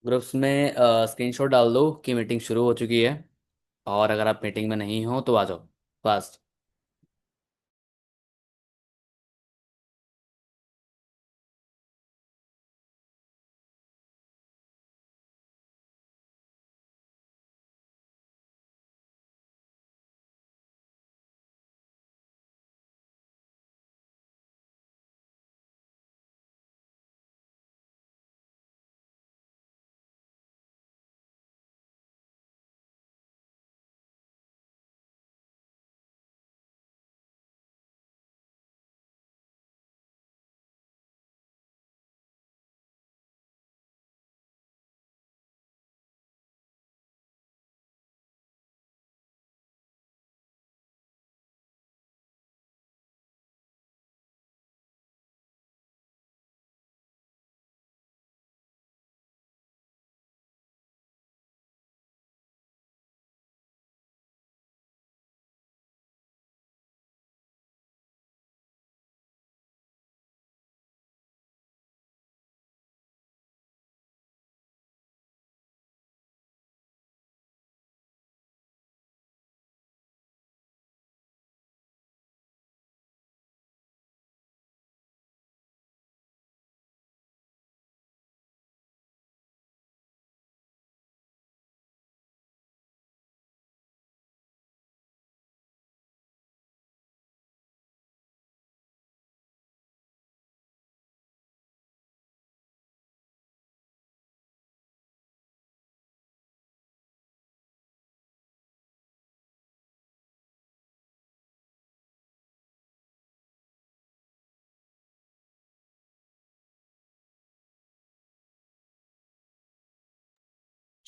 Groups में screenshot डाल दो कि मीटिंग शुरू हो चुकी है। और अगर आप मीटिंग में नहीं हो तो आ जाओ फास्ट।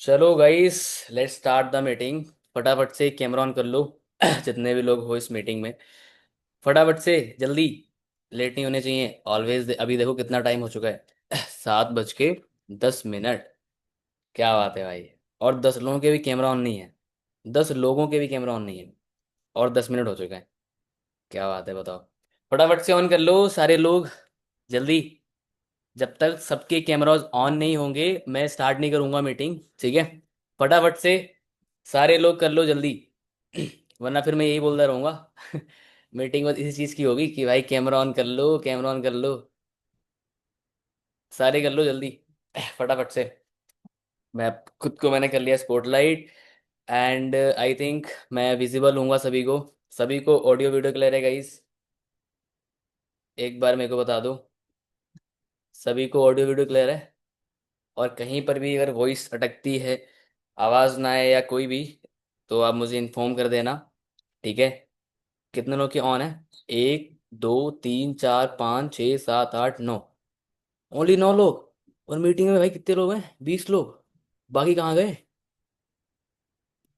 चलो guys, let's start the meeting. फटाफट से कैमरा ऑन कर लो। जितने भी लोग हो इस मीटिंग में, फटाफट से, जल्दी। लेट नहीं होने चाहिए ऑलवेज। अभी देखो कितना टाइम हो चुका है। 7:10। क्या बात है भाई। और 10 लोगों के भी कैमरा ऑन नहीं है। 10 लोगों के भी कैमरा ऑन नहीं है। और 10 मिनट हो चुके हैं। क्या बात है, बताओ। फटाफट से ऑन कर लो सारे लोग, जल्दी। जब तक सबके कैमराज ऑन नहीं होंगे मैं स्टार्ट नहीं करूंगा मीटिंग, ठीक है। फटाफट से सारे लोग कर लो जल्दी। वरना फिर मैं यही बोलता रहूंगा। मीटिंग बस इसी चीज की होगी कि भाई कैमरा ऑन कर लो, कैमरा ऑन कर लो। सारे कर लो जल्दी। फटाफट से। मैं खुद को मैंने कर लिया स्पॉटलाइट। एंड आई थिंक मैं विजिबल हूँगा सभी को। सभी को ऑडियो वीडियो क्लियर है गाइस? एक बार मेरे को बता दो। सभी को ऑडियो वीडियो क्लियर है? और कहीं पर भी अगर वॉइस अटकती है, आवाज़ ना आए या कोई भी, तो आप मुझे इन्फॉर्म कर देना, ठीक है। कितने लोग के ऑन है? 1 2 3 4 5 6 7 8 9। ओनली 9 लोग। और मीटिंग में भाई कितने लोग हैं? 20 लोग। बाकी कहाँ गए?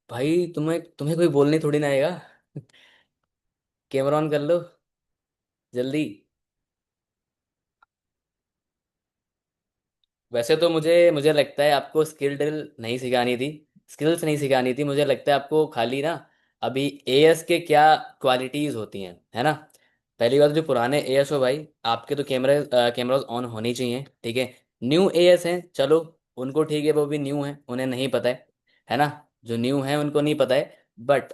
भाई तुम्हें तुम्हें कोई बोलने थोड़ी ना आएगा। कैमरा ऑन कर लो जल्दी। वैसे तो मुझे मुझे लगता है आपको स्किल ड्रिल नहीं सिखानी थी। स्किल्स नहीं सिखानी थी, मुझे लगता है आपको खाली ना। अभी एएस के क्या क्वालिटीज होती हैं, है ना। पहली बात, जो पुराने एएस हो भाई, आपके तो कैमराज ऑन होनी चाहिए, ठीक है। न्यू एएस हैं, चलो उनको ठीक है, वो भी न्यू हैं, उन्हें नहीं पता है ना। जो न्यू हैं उनको नहीं पता है। बट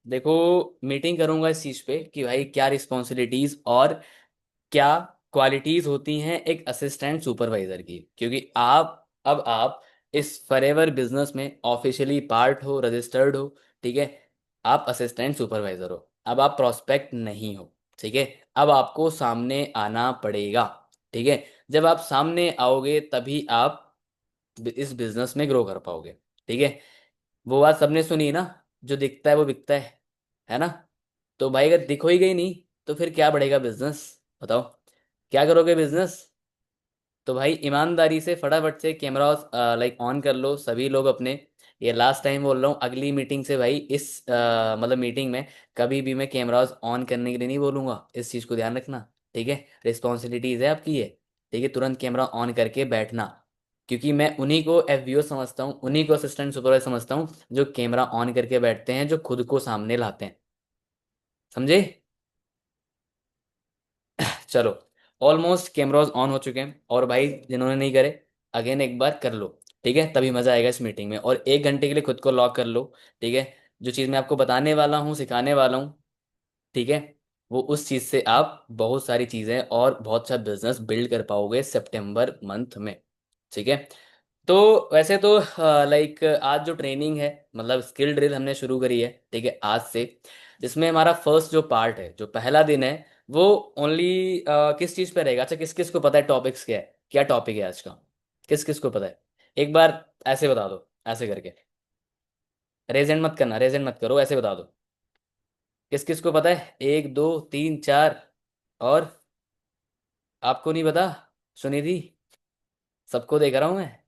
देखो, मीटिंग करूंगा इस चीज पे कि भाई क्या रिस्पॉन्सिबिलिटीज और क्या क्वालिटीज होती हैं एक असिस्टेंट सुपरवाइजर की, क्योंकि आप इस फॉरएवर बिजनेस में ऑफिशियली पार्ट हो, रजिस्टर्ड हो, ठीक है। आप असिस्टेंट सुपरवाइजर हो, अब आप प्रोस्पेक्ट नहीं हो, ठीक है। अब आपको सामने आना पड़ेगा, ठीक है। जब आप सामने आओगे तभी आप इस बिजनेस में ग्रो कर पाओगे, ठीक है। वो बात सबने सुनी ना, जो दिखता है वो बिकता है ना। तो भाई अगर दिखो ही गई नहीं तो फिर क्या बढ़ेगा बिजनेस, बताओ। क्या करोगे बिजनेस? तो भाई ईमानदारी से फटाफट से कैमरा लाइक ऑन कर लो सभी लोग अपने। ये लास्ट टाइम बोल रहा हूँ, अगली मीटिंग से भाई इस मतलब मीटिंग में कभी भी मैं कैमरास ऑन करने के लिए नहीं बोलूंगा, इस चीज़ को ध्यान रखना, ठीक है। रिस्पॉन्सिबिलिटीज है आपकी ये, ठीक है। तुरंत कैमरा ऑन करके बैठना, क्योंकि मैं उन्हीं को एफवीओ समझता हूँ, उन्हीं को असिस्टेंट सुपरवाइजर समझता हूँ, जो कैमरा ऑन करके बैठते हैं, जो खुद को सामने लाते हैं, समझे। चलो, ऑलमोस्ट कैमराज ऑन हो चुके हैं, और भाई जिन्होंने नहीं करे, अगेन एक बार कर लो। ठीक है, तभी मजा आएगा इस मीटिंग में। और 1 घंटे के लिए खुद को लॉक कर लो। ठीक है, जो चीज़ मैं आपको बताने वाला हूँ, सिखाने वाला हूँ, ठीक है, वो उस चीज़ से आप बहुत सारी चीज़ें और बहुत सा बिजनेस बिल्ड कर पाओगे सितंबर मंथ में। ठीक है। तो वैसे तो लाइक आज जो ट्रेनिंग है, मतलब स्किल ड्रिल हमने शुरू करी है, ठीक है, आज से। जिसमें हमारा फर्स्ट जो पार्ट है, जो पहला दिन है, वो ओनली किस चीज़ पे रहेगा? अच्छा, किस किस को पता है टॉपिक्स क्या है, क्या टॉपिक है आज का? किस किस को पता है? एक बार ऐसे बता दो, ऐसे करके। रेजेंट मत करना, रेजेंट मत करो, ऐसे बता दो। किस किस को पता है? 1 2 3 4। और आपको नहीं पता? सुनिधि, सबको देख रहा हूँ मैं।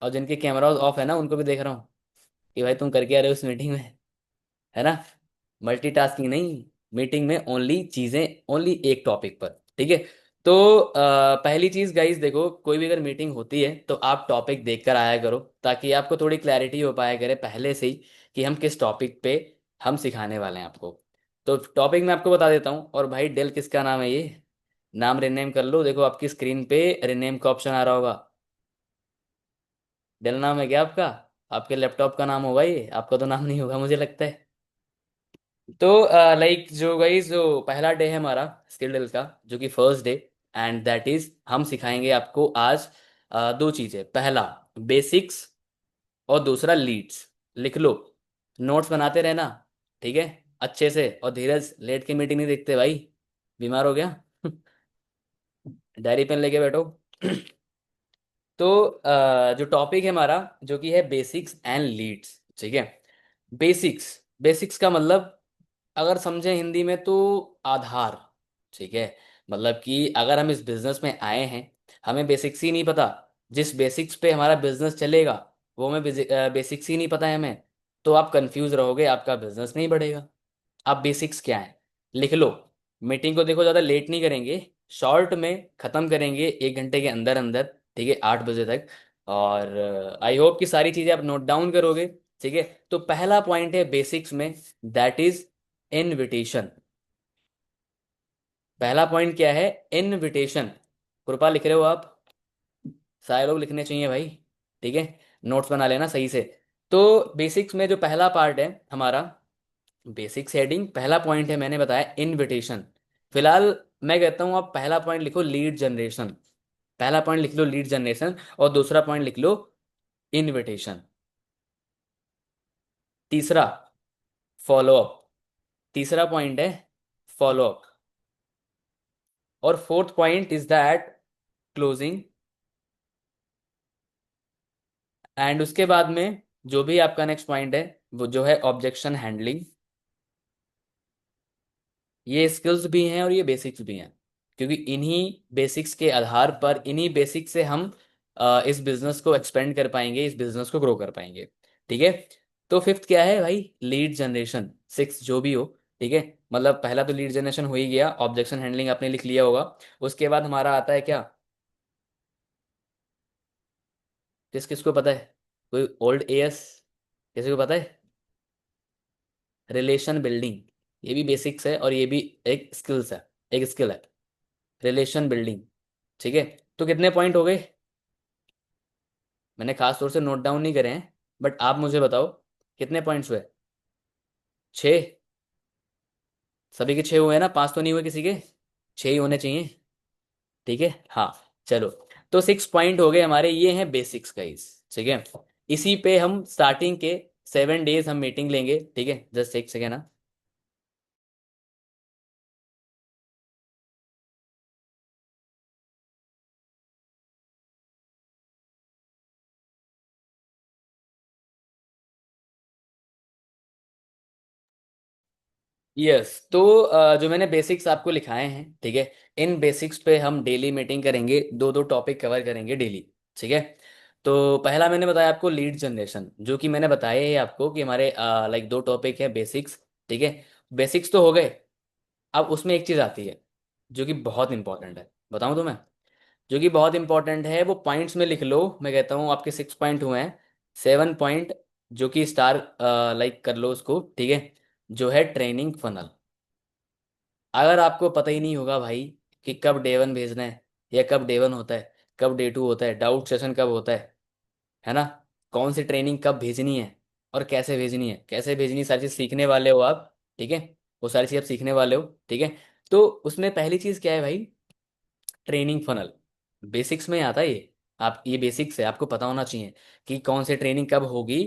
और जिनके कैमरा ऑफ है ना, उनको भी देख रहा हूँ कि भाई तुम करके आ रहे हो इस मीटिंग में, है ना? मल्टीटास्किंग नहीं, मीटिंग में ओनली चीजें, ओनली एक टॉपिक पर। ठीक है। तो पहली चीज गाइस, देखो, कोई भी अगर मीटिंग होती है तो आप टॉपिक देखकर आया करो, ताकि आपको थोड़ी क्लैरिटी हो पाया करे पहले से ही कि हम किस टॉपिक पे हम सिखाने वाले हैं आपको। तो टॉपिक मैं आपको बता देता हूँ। और भाई, डेल किसका नाम है ये? नाम रिनेम कर लो, देखो आपकी स्क्रीन पे रिनेम का ऑप्शन आ रहा होगा। डेल नाम है क्या आपका? आपके लैपटॉप का नाम होगा ये, आपका तो नाम नहीं होगा मुझे लगता है। तो लाइक जो गाइस, जो पहला डे है हमारा स्किल डे का, जो कि first day, and that is हम सिखाएंगे आपको आज दो चीजें। पहला बेसिक्स, और दूसरा लीड्स। लिख लो, नोट्स बनाते रहना, ठीक है, अच्छे से। और धीरज, लेट के मीटिंग नहीं देखते भाई, बीमार हो गया? डायरी पेन लेके बैठो। तो जो टॉपिक है हमारा, जो कि है बेसिक्स एंड लीड्स, ठीक है। बेसिक्स, बेसिक्स का मतलब अगर समझें हिंदी में तो आधार। ठीक है, मतलब कि अगर हम इस बिजनेस में आए हैं, हमें बेसिक्स ही नहीं पता, जिस बेसिक्स पे हमारा बिजनेस चलेगा वो हमें बेसिक्स ही नहीं पता है हमें, तो आप कंफ्यूज रहोगे, आपका बिजनेस नहीं बढ़ेगा। आप बेसिक्स क्या है, लिख लो। मीटिंग को देखो, ज़्यादा लेट नहीं करेंगे, शॉर्ट में ख़त्म करेंगे 1 घंटे के अंदर अंदर, ठीक है, 8 बजे तक। और आई होप कि सारी चीज़ें आप नोट डाउन करोगे। ठीक है। तो पहला पॉइंट है बेसिक्स में, दैट इज इनविटेशन। पहला पॉइंट क्या है? इनविटेशन। कृपा लिख रहे हो आप? सारे लोग लिखने चाहिए भाई, ठीक है, नोट्स बना लेना सही से। तो बेसिक्स में जो पहला पार्ट है हमारा, बेसिक्स हेडिंग, पहला पॉइंट है, मैंने बताया इनविटेशन। फिलहाल मैं कहता हूँ आप पहला पॉइंट लिखो लीड जनरेशन। पहला पॉइंट लिख लो लीड जनरेशन, और दूसरा पॉइंट लिख लो इनविटेशन। तीसरा फॉलोअप। तीसरा पॉइंट है फॉलोअप। और fourth point is that closing. And उसके बाद में जो भी आपका नेक्स्ट पॉइंट है, वो जो है ऑब्जेक्शन हैंडलिंग। ये स्किल्स भी हैं और ये बेसिक्स भी हैं, क्योंकि इन्हीं बेसिक्स के आधार पर, इन्हीं बेसिक्स से हम इस बिजनेस को एक्सपेंड कर पाएंगे, इस बिजनेस को ग्रो कर पाएंगे। ठीक है। तो फिफ्थ क्या है भाई? Lead generation. सिक्स जो भी हो, ठीक है, मतलब पहला तो लीड जनरेशन हो ही गया, ऑब्जेक्शन हैंडलिंग आपने लिख लिया होगा। उसके बाद हमारा आता है क्या? किस किस को पता है? कोई ओल्ड एएस किसी को पता है? Relation building. ये भी बेसिक्स है और ये भी एक स्किल्स है, एक स्किल है, रिलेशन बिल्डिंग। ठीक है। तो कितने पॉइंट हो गए? मैंने खास तौर से नोट डाउन नहीं करे हैं, बट आप मुझे बताओ कितने पॉइंट्स हुए? 6? सभी के 6 हुए हैं ना? 5 तो नहीं हुए किसी के? 6 ही होने चाहिए। ठीक है, हाँ। चलो, तो 6 पॉइंट हो गए हमारे, ये हैं बेसिक्स गाइस। ठीक है। इसी पे हम स्टार्टिंग के 7 डेज हम मीटिंग लेंगे, ठीक है, जस्ट एक सेकेंड ना। यस, तो जो मैंने बेसिक्स आपको लिखाए हैं, ठीक है, इन बेसिक्स पे हम डेली मीटिंग करेंगे, दो दो टॉपिक कवर करेंगे डेली। ठीक है। तो पहला मैंने बताया आपको लीड जनरेशन, जो कि मैंने बताया है आपको कि हमारे लाइक दो टॉपिक है बेसिक्स। ठीक है। बेसिक्स तो हो गए। अब उसमें एक चीज़ आती है जो कि बहुत इंपॉर्टेंट है, बताऊं तो मैं, जो कि बहुत इंपॉर्टेंट है, वो पॉइंट्स में लिख लो। मैं कहता हूँ आपके 6 पॉइंट हुए हैं, 7 पॉइंट, जो कि स्टार लाइक कर लो उसको, ठीक है, जो है ट्रेनिंग फनल। अगर आपको पता ही नहीं होगा भाई कि कब डे 1 भेजना है, या कब डे 1 होता है, कब डे 2 होता है, डाउट सेशन कब होता है, है ना। कौन सी ट्रेनिंग कब भेजनी है और कैसे भेजनी है, कैसे भेजनी है, सारी चीज सीखने वाले हो आप। ठीक है, वो सारी चीज आप सीखने वाले हो। ठीक है, तो उसमें पहली चीज क्या है भाई, ट्रेनिंग फनल। बेसिक्स में आता है ये। आप ये बेसिक्स है, आपको पता होना चाहिए कि कौन सी ट्रेनिंग कब होगी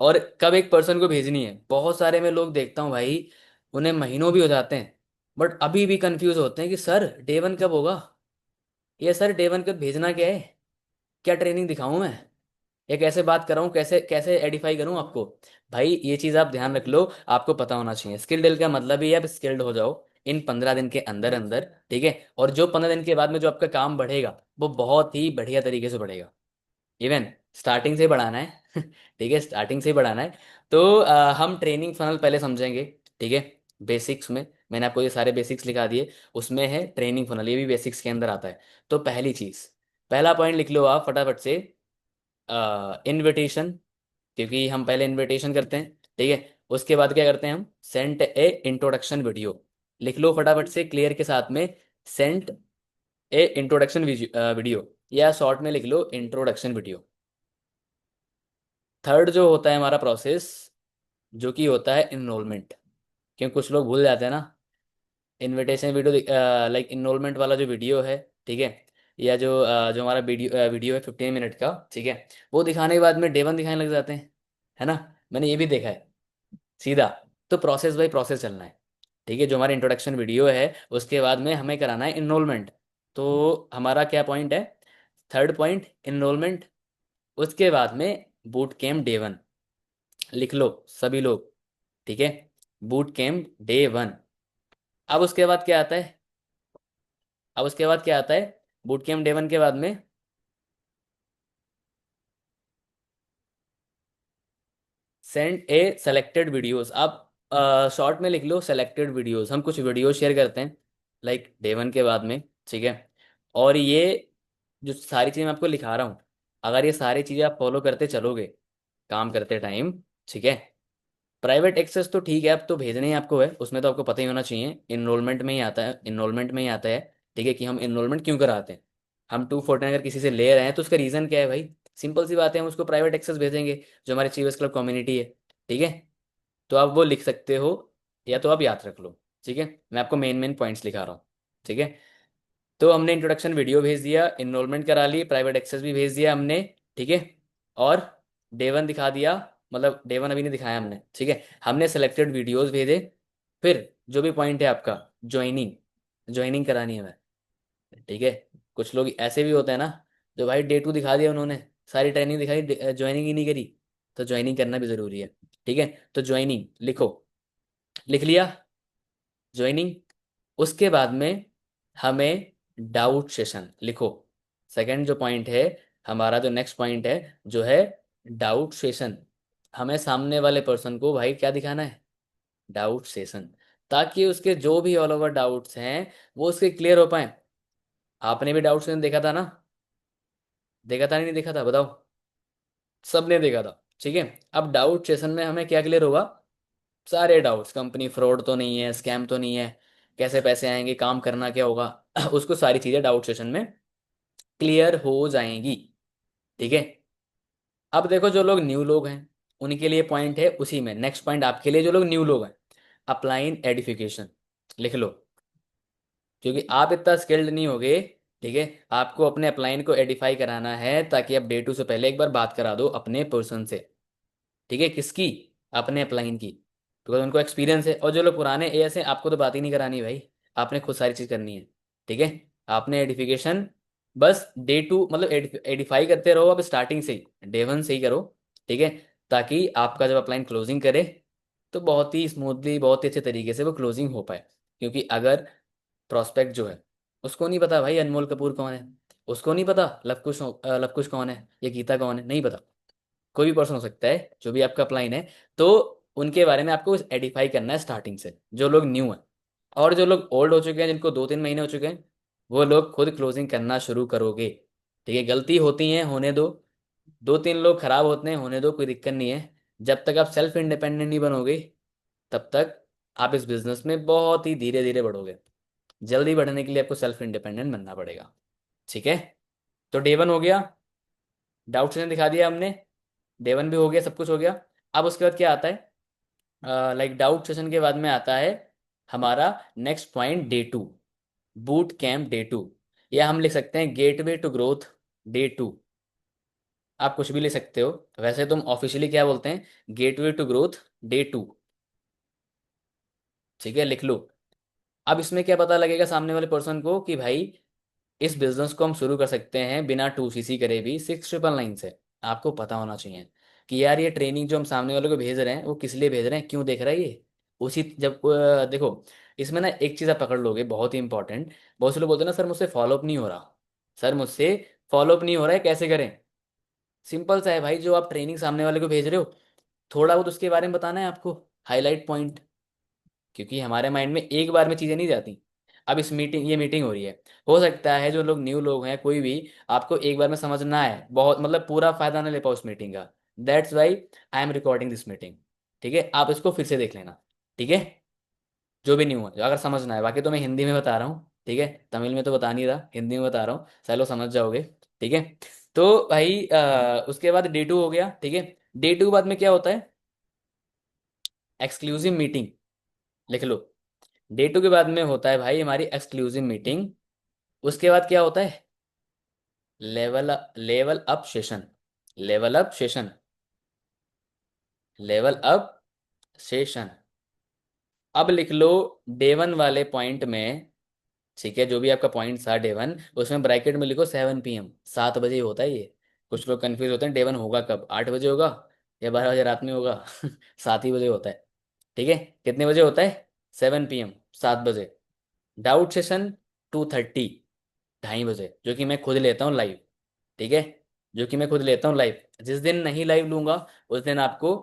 और कब एक पर्सन को भेजनी है। बहुत सारे मैं लोग देखता हूँ भाई, उन्हें महीनों भी हो जाते हैं बट अभी भी कंफ्यूज होते हैं कि सर डे वन कब होगा, ये सर डे वन कब भेजना क्या है, क्या ट्रेनिंग दिखाऊं मैं, या कैसे बात कराऊं, कैसे कैसे एडिफाई करूं आपको। भाई ये चीज आप ध्यान रख लो, आपको पता होना चाहिए। स्किल डील का मतलब ही है आप स्किल्ड हो जाओ इन 15 दिन के अंदर अंदर। ठीक है, और जो 15 दिन के बाद में जो आपका काम बढ़ेगा वो बहुत ही बढ़िया तरीके से बढ़ेगा। इवन स्टार्टिंग से ही बढ़ाना है ठीक है, स्टार्टिंग से ही बढ़ाना है। तो हम ट्रेनिंग फनल पहले समझेंगे। ठीक है, बेसिक्स में मैंने आपको ये सारे बेसिक्स लिखा दिए, उसमें है ट्रेनिंग फनल, ये भी बेसिक्स के अंदर आता है। तो पहली चीज, पहला पॉइंट लिख लो आप फटाफट से, इनविटेशन। क्योंकि हम पहले इनविटेशन करते हैं। ठीक है, उसके बाद क्या करते हैं हम, सेंट ए इंट्रोडक्शन वीडियो। लिख लो फटाफट से क्लियर के साथ में, सेंट ए इंट्रोडक्शन वीडियो, या शॉर्ट में लिख लो इंट्रोडक्शन वीडियो। थर्ड जो होता है हमारा प्रोसेस, जो कि होता है इनरोलमेंट। क्योंकि कुछ लोग भूल जाते हैं ना, इनविटेशन वीडियो, लाइक इनरोलमेंट वाला जो वीडियो है। ठीक है, या जो हमारा वीडियो है 15 मिनट का। ठीक है, वो दिखाने के बाद में डे वन दिखाने लग जाते हैं, है ना। मैंने ये भी देखा है सीधा। तो प्रोसेस बाई प्रोसेस चलना है। ठीक है, जो हमारा इंट्रोडक्शन वीडियो है उसके बाद में हमें कराना है इनरोलमेंट। तो हमारा क्या पॉइंट है, थर्ड पॉइंट इनरोलमेंट। उसके बाद में बूट कैम्प डे वन, लिख लो सभी लोग। ठीक है, बूट कैम्प डे वन। अब उसके बाद क्या आता है, अब उसके बाद क्या आता है, बूट कैम्प डे वन के बाद में सेंड ए सेलेक्टेड वीडियोस। आप शॉर्ट में लिख लो सेलेक्टेड वीडियोस, हम कुछ वीडियो शेयर करते हैं लाइक डे वन के बाद में। ठीक है, और ये जो सारी चीज़ें मैं आपको लिखा रहा हूँ, अगर ये सारी चीज़ें आप फॉलो करते चलोगे काम करते टाइम, ठीक है। प्राइवेट एक्सेस तो ठीक है, अब तो भेजने ही आपको है, उसमें तो आपको पता ही होना चाहिए, इनरोलमेंट में ही आता है, इनरोलमेंट में ही आता है। ठीक है, कि हम इनरोलमेंट क्यों कराते हैं। हम 249 अगर किसी से ले रहे हैं तो उसका रीज़न क्या है भाई, सिंपल सी बात है, हम उसको प्राइवेट एक्सेस भेजेंगे जो हमारे चीवर्स क्लब कम्युनिटी है। ठीक है, तो आप वो लिख सकते हो, या तो आप याद रख लो। ठीक है, मैं आपको मेन मेन पॉइंट्स लिखा रहा हूँ। ठीक है, तो हमने इंट्रोडक्शन वीडियो भेज दिया, इनरोलमेंट करा ली, प्राइवेट एक्सेस भी भेज दिया हमने। ठीक है, और डे वन दिखा दिया, मतलब डे वन अभी नहीं दिखाया हमने। ठीक है, हमने सेलेक्टेड वीडियोस भेजे। फिर जो भी पॉइंट है आपका, ज्वाइनिंग, ज्वाइनिंग करानी है हमें। ठीक है, कुछ लोग ऐसे भी होते हैं ना, जो भाई डे टू दिखा दिया उन्होंने, सारी ट्रेनिंग दिखाई, ज्वाइनिंग ही नहीं करी। तो ज्वाइनिंग करना भी जरूरी है। ठीक है, तो ज्वाइनिंग लिखो, लिख लिया ज्वाइनिंग। उसके बाद में हमें डाउट सेशन लिखो। सेकंड जो पॉइंट है, हमारा जो नेक्स्ट पॉइंट है, जो है डाउट सेशन। हमें सामने वाले पर्सन को भाई क्या दिखाना है, डाउट सेशन, ताकि उसके जो भी ऑल ओवर डाउट्स हैं वो उसके क्लियर हो पाए। आपने भी डाउट सेशन देखा था ना, देखा था नहीं देखा था बताओ, सबने देखा था। ठीक है, अब डाउट सेशन में हमें क्या क्लियर होगा, सारे डाउट्स, कंपनी फ्रॉड तो नहीं है, स्कैम तो नहीं है, कैसे पैसे आएंगे, काम करना क्या होगा उसको सारी चीजें डाउट सेशन में क्लियर हो जाएंगी। ठीक है, अब देखो जो लोग न्यू लोग हैं उनके लिए पॉइंट है उसी में, नेक्स्ट पॉइंट आपके लिए जो लोग न्यू लोग हैं, अप्लाइन एडिफिकेशन लिख लो। क्योंकि आप इतना स्किल्ड नहीं होगे। ठीक है, आपको अपने अपलाइन को एडिफाई कराना है ताकि आप डे टू से पहले एक बार बात करा दो अपने पर्सन से। ठीक है, किसकी, अपने अपलाइन की, बिकॉज उनको एक्सपीरियंस है। और जो लोग पुराने एएस हैं आपको तो बात ही नहीं करानी भाई, आपने खुद सारी चीज करनी है। ठीक है, आपने एडिफिकेशन बस डे टू मतलब एडिफाई करते रहो, अब स्टार्टिंग से ही डे वन से ही करो। ठीक है, ताकि आपका जब अपलाइन क्लोजिंग करे तो बहुत ही स्मूथली, बहुत ही अच्छे तरीके से वो क्लोजिंग हो पाए। क्योंकि अगर प्रोस्पेक्ट जो है उसको नहीं पता भाई अनमोल कपूर कौन है, उसको नहीं पता लव कुश कौन है, या गीता कौन है, नहीं पता, कोई भी पर्सन हो सकता है जो भी आपका अपलाइन है। तो उनके बारे में आपको एडिफाई करना है स्टार्टिंग से, जो लोग न्यू हैं। और जो लोग ओल्ड हो चुके हैं, जिनको 2-3 महीने हो चुके हैं, वो लोग खुद क्लोजिंग करना शुरू करोगे। ठीक है, गलती होती है होने दो, 2-3 लोग खराब होते हैं होने दो, कोई दिक्कत नहीं है। जब तक आप सेल्फ इंडिपेंडेंट नहीं बनोगे तब तक आप इस बिजनेस में बहुत ही धीरे धीरे बढ़ोगे। जल्दी बढ़ने के लिए आपको सेल्फ इंडिपेंडेंट बनना पड़ेगा। ठीक है, तो डे वन हो गया, डाउट सेशन दिखा दिया हमने, डे वन भी हो गया, सब कुछ हो गया। अब उसके बाद क्या आता है, लाइक डाउट सेशन के बाद में आता है हमारा next point, day two, boot camp day two, या हम लिख सकते हैं gateway to growth day two. आप कुछ भी ले सकते हो, वैसे तुम ऑफिशियली क्या बोलते हैं, gateway to growth day two. ठीक है, लिख लो। अब इसमें क्या पता लगेगा सामने वाले पर्सन को कि भाई इस बिजनेस को हम शुरू कर सकते हैं बिना 2CC करे भी 699 से। आपको पता होना चाहिए कि यार ये ट्रेनिंग जो हम सामने वाले को भेज रहे हैं वो किस लिए भेज रहे हैं, क्यों देख रहा है ये। उसी जब देखो, इसमें ना एक चीज़ आप पकड़ लोगे बहुत ही इंपॉर्टेंट। बहुत से लोग बोलते हैं ना सर मुझसे फॉलोअप नहीं हो रहा, सर मुझसे फॉलोअप नहीं हो रहा है, कैसे करें। सिंपल सा है भाई, जो आप ट्रेनिंग सामने वाले को भेज रहे हो, थोड़ा बहुत उसके बारे में बताना है आपको, हाईलाइट पॉइंट। क्योंकि हमारे माइंड में एक बार में चीज़ें नहीं जाती। अब इस मीटिंग, ये मीटिंग हो रही है, हो सकता है जो लोग न्यू लोग हैं कोई भी, आपको एक बार में समझ ना आए, बहुत मतलब पूरा फायदा ना ले पाओ उस मीटिंग का। That's why I am recording this meeting. ठीक है, आप इसको फिर से देख लेना। ठीक है, जो भी न्यू है अगर समझना है, बाकी तो मैं हिंदी में बता रहा हूँ। ठीक है, तमिल में तो बता नहीं रहा, हिंदी में बता रहा हूँ, चलो समझ जाओगे। ठीक है, तो भाई उसके बाद डे टू हो गया। ठीक है, डे टू के बाद में क्या होता है, एक्सक्लूसिव मीटिंग, लिख लो। डे टू के बाद में होता है भाई हमारी एक्सक्लूसिव मीटिंग। उसके बाद क्या होता है, level up session, level up session, level up session. अब लिख लो डे वन वाले पॉइंट में। ठीक है, जो भी आपका पॉइंट था डे वन, उसमें ब्रैकेट में लिखो 7 PM, 7 बजे होता है ये। कुछ लोग कंफ्यूज होते हैं डे वन होगा कब, 8 बजे होगा या 12 बजे रात में होगा 7 ही बजे होता है। ठीक है, कितने बजे होता है, 7 PM, 7 बजे। डाउट सेशन 2:30, 2:30 बजे, जो कि मैं खुद लेता हूँ लाइव। ठीक है, जो कि मैं खुद लेता हूँ लाइव। जिस दिन नहीं लाइव लूंगा उस दिन आपको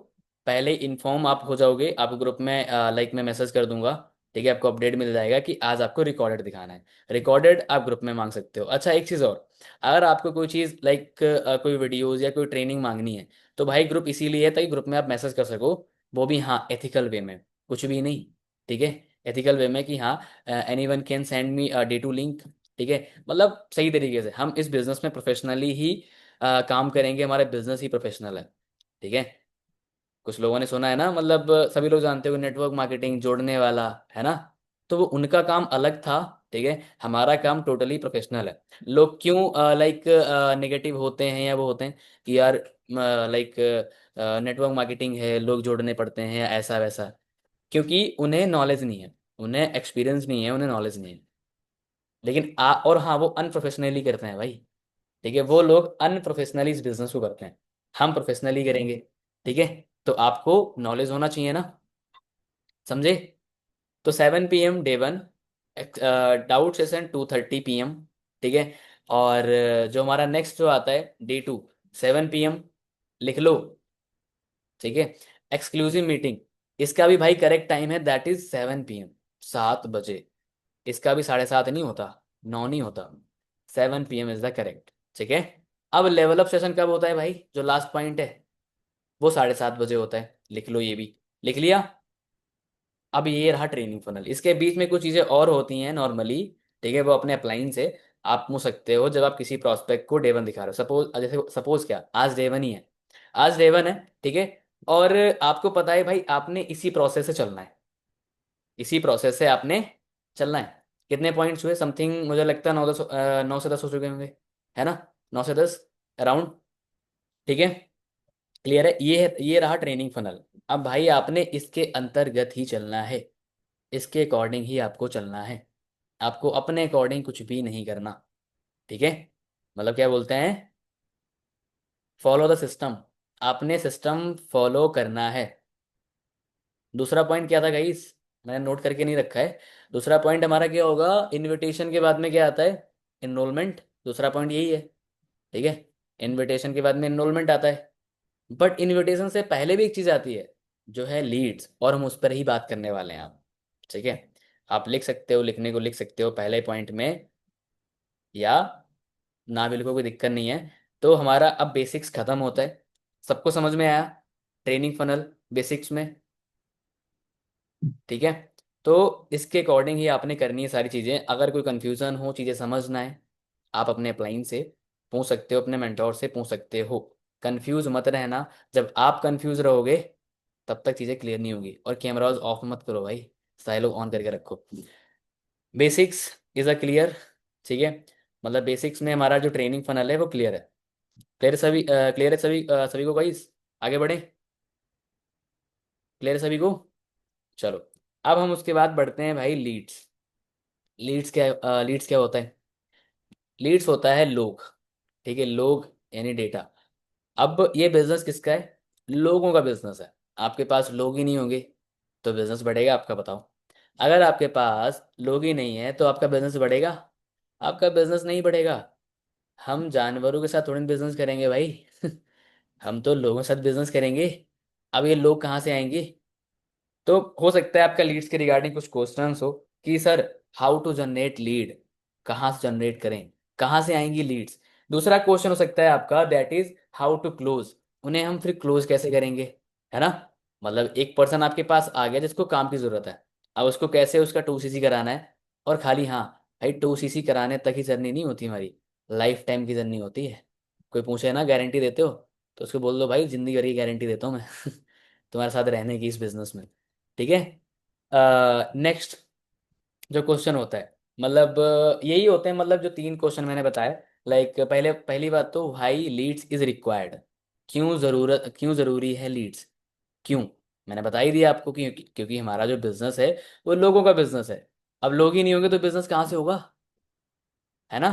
पहले इन्फॉर्म आप हो जाओगे, आप ग्रुप में लाइक मैं मैसेज कर दूंगा। ठीक है, आपको अपडेट मिल जाएगा कि आज आपको रिकॉर्डेड दिखाना है। रिकॉर्डेड आप ग्रुप में मांग सकते हो। अच्छा एक चीज़ और, अगर आपको कोई चीज़ लाइक कोई वीडियोज़ या कोई ट्रेनिंग मांगनी है, तो भाई ग्रुप इसीलिए है ताकि ग्रुप में आप मैसेज कर सको, वो भी हाँ एथिकल वे में, कुछ भी नहीं। ठीक है, एथिकल वे में कि हाँ anyone can send me day two link. ठीक है, मतलब सही तरीके से हम इस बिजनेस में प्रोफेशनली ही काम करेंगे, हमारा बिजनेस ही प्रोफेशनल है। ठीक है, कुछ लोगों ने सुना है ना, मतलब सभी लोग जानते हो नेटवर्क मार्केटिंग जोड़ने वाला है ना, तो वो उनका काम अलग था। ठीक है, हमारा काम टोटली प्रोफेशनल है। लोग क्यों लाइक नेगेटिव होते हैं या वो होते हैं कि यार लाइक नेटवर्क मार्केटिंग है, लोग जोड़ने पड़ते हैं या ऐसा वैसा, क्योंकि उन्हें नॉलेज नहीं है, उन्हें एक्सपीरियंस नहीं है, उन्हें नॉलेज नहीं है। लेकिन और हाँ वो अनप्रोफेशनली करते हैं भाई। ठीक है, वो लोग अनप्रोफेशनली इस बिजनेस को करते हैं, हम प्रोफेशनली करेंगे। ठीक है, तो आपको नॉलेज होना चाहिए ना, समझे। तो 7 PM day one, doubt session 2:30 PM। ठीक है, और जो हमारा नेक्स्ट जो आता है डे टू, 7 PM, लिख लो। ठीक है, एक्सक्लूसिव मीटिंग, इसका भी भाई करेक्ट टाइम है, दैट इज 7 PM, 7 बजे। इसका भी 7:30 नहीं होता, 9 नहीं होता, 7 PM इज द करेक्ट। ठीक है, अब लेवल अप सेशन कब होता है भाई, जो लास्ट पॉइंट है, वो 7:30 बजे होता है, लिख लो ये भी। लिख लिया। अब ये रहा ट्रेनिंग फनल, इसके बीच में कुछ चीज़ें और होती हैं नॉर्मली। ठीक है, वो अपने अपलाइन से आप पूछ सकते हो जब आप किसी प्रोस्पेक्ट को डे वन दिखा रहे हो। सपोज जैसे सपोज क्या, आज डे वन ही है, आज डे वन है। ठीक है, और आपको पता है भाई आपने इसी प्रोसेस से चलना है, इसी प्रोसेस से आपने चलना है। कितने पॉइंट्स हुए समथिंग, मुझे लगता है 9-10, 9 से 10 हो चुके होंगे, है ना, 9 से 10 अराउंड। ठीक है, क्लियर है, ये रहा ट्रेनिंग फनल। अब भाई आपने इसके अंतर्गत ही चलना है, इसके अकॉर्डिंग ही आपको चलना है, आपको अपने अकॉर्डिंग कुछ भी नहीं करना। ठीक है, मतलब क्या बोलते हैं, फॉलो द सिस्टम, आपने सिस्टम फॉलो करना है। दूसरा पॉइंट क्या था गाइस, मैंने नोट करके नहीं रखा है। दूसरा पॉइंट हमारा क्या होगा, इनविटेशन के बाद में क्या आता है, इनरोलमेंट। दूसरा पॉइंट यही है। ठीक है, इनविटेशन के बाद में इनरोलमेंट आता है। बट इनविटेशन से पहले भी एक चीज आती है, जो है लीड्स, और हम उस पर ही बात करने वाले हैं आप। ठीक है, आप लिख सकते हो, लिखने को लिख सकते हो पहले पॉइंट में, या ना भी लिखो, कोई दिक्कत नहीं है। तो हमारा अब बेसिक्स खत्म होता है, सबको समझ में आया ट्रेनिंग फनल बेसिक्स में। ठीक है, तो इसके अकॉर्डिंग ही आपने करनी है सारी चीज़ें। अगर कोई कंफ्यूजन हो, चीज़ें समझना है, आप अपने अप्लाइन से पूछ सकते हो, अपने मेंटोर से पूछ सकते हो। कंफ्यूज मत रहना। जब आप कंफ्यूज रहोगे तब तक चीज़ें क्लियर नहीं होगी। और कैमराज ऑफ मत करो भाई, सारे लोग ऑन करके रखो। बेसिक्स इज अ क्लियर, ठीक है। मतलब बेसिक्स में हमारा जो ट्रेनिंग फनल है वो क्लियर है। क्लियर सभी, क्लियर है सभी, सभी को गाइस? आगे बढ़े? क्लियर है सभी को? चलो, अब हम उसके बाद बढ़ते हैं भाई लीड्स। लीड्स क्या होता है? लीड्स होता है लोग, ठीक है, लोग यानी डेटा। अब ये बिजनेस किसका है? लोगों का बिजनेस है। आपके पास लोग ही नहीं होंगे तो बिजनेस बढ़ेगा आपका? बताओ। अगर आपके पास लोग ही नहीं है तो आपका बिजनेस बढ़ेगा? आपका बिजनेस नहीं बढ़ेगा। हम जानवरों के साथ थोड़ी बिजनेस करेंगे भाई। हम तो लोगों के साथ बिजनेस करेंगे। अब ये लोग कहाँ से आएंगे? तो हो सकता है आपका लीड्स के रिगार्डिंग कुछ क्वेश्चंस हो कि sir, how to generate lead, कहाँ से जनरेट करें, कहाँ से आएंगी लीड्स। दूसरा क्वेश्चन हो सकता है आपका, that is how to close, उन्हें हम फिर क्लोज कैसे करेंगे, है ना। मतलब एक पर्सन आपके पास आ गया जिसको काम की जरूरत है, अब उसको कैसे उसका 2cc कराना है। और खाली हाँ भाई, 2cc कराने तक ही जर्नी नहीं होती हमारी, लाइफ टाइम की जर्नी होती है। कोई पूछे ना गारंटी देते हो, तो उसको बोल दो भाई जिंदगी भर की गारंटी देता हूँ मैं तुम्हारे साथ रहने की इस बिजनेस में, ठीक है। नेक्स्ट जो क्वेश्चन होता है, मतलब यही होते हैं, मतलब जो 3 क्वेश्चन मैंने बताए। लाइक पहले, पहली बात तो भाई लीड्स इज रिक्वायर्ड। क्यों जरूरी है लीड्स? क्यों? मैंने बता ही दिया आपको कि क्योंकि हमारा जो बिजनेस है वो लोगों का बिजनेस है। अब लोग ही नहीं होंगे तो बिजनेस कहाँ से होगा, है ना।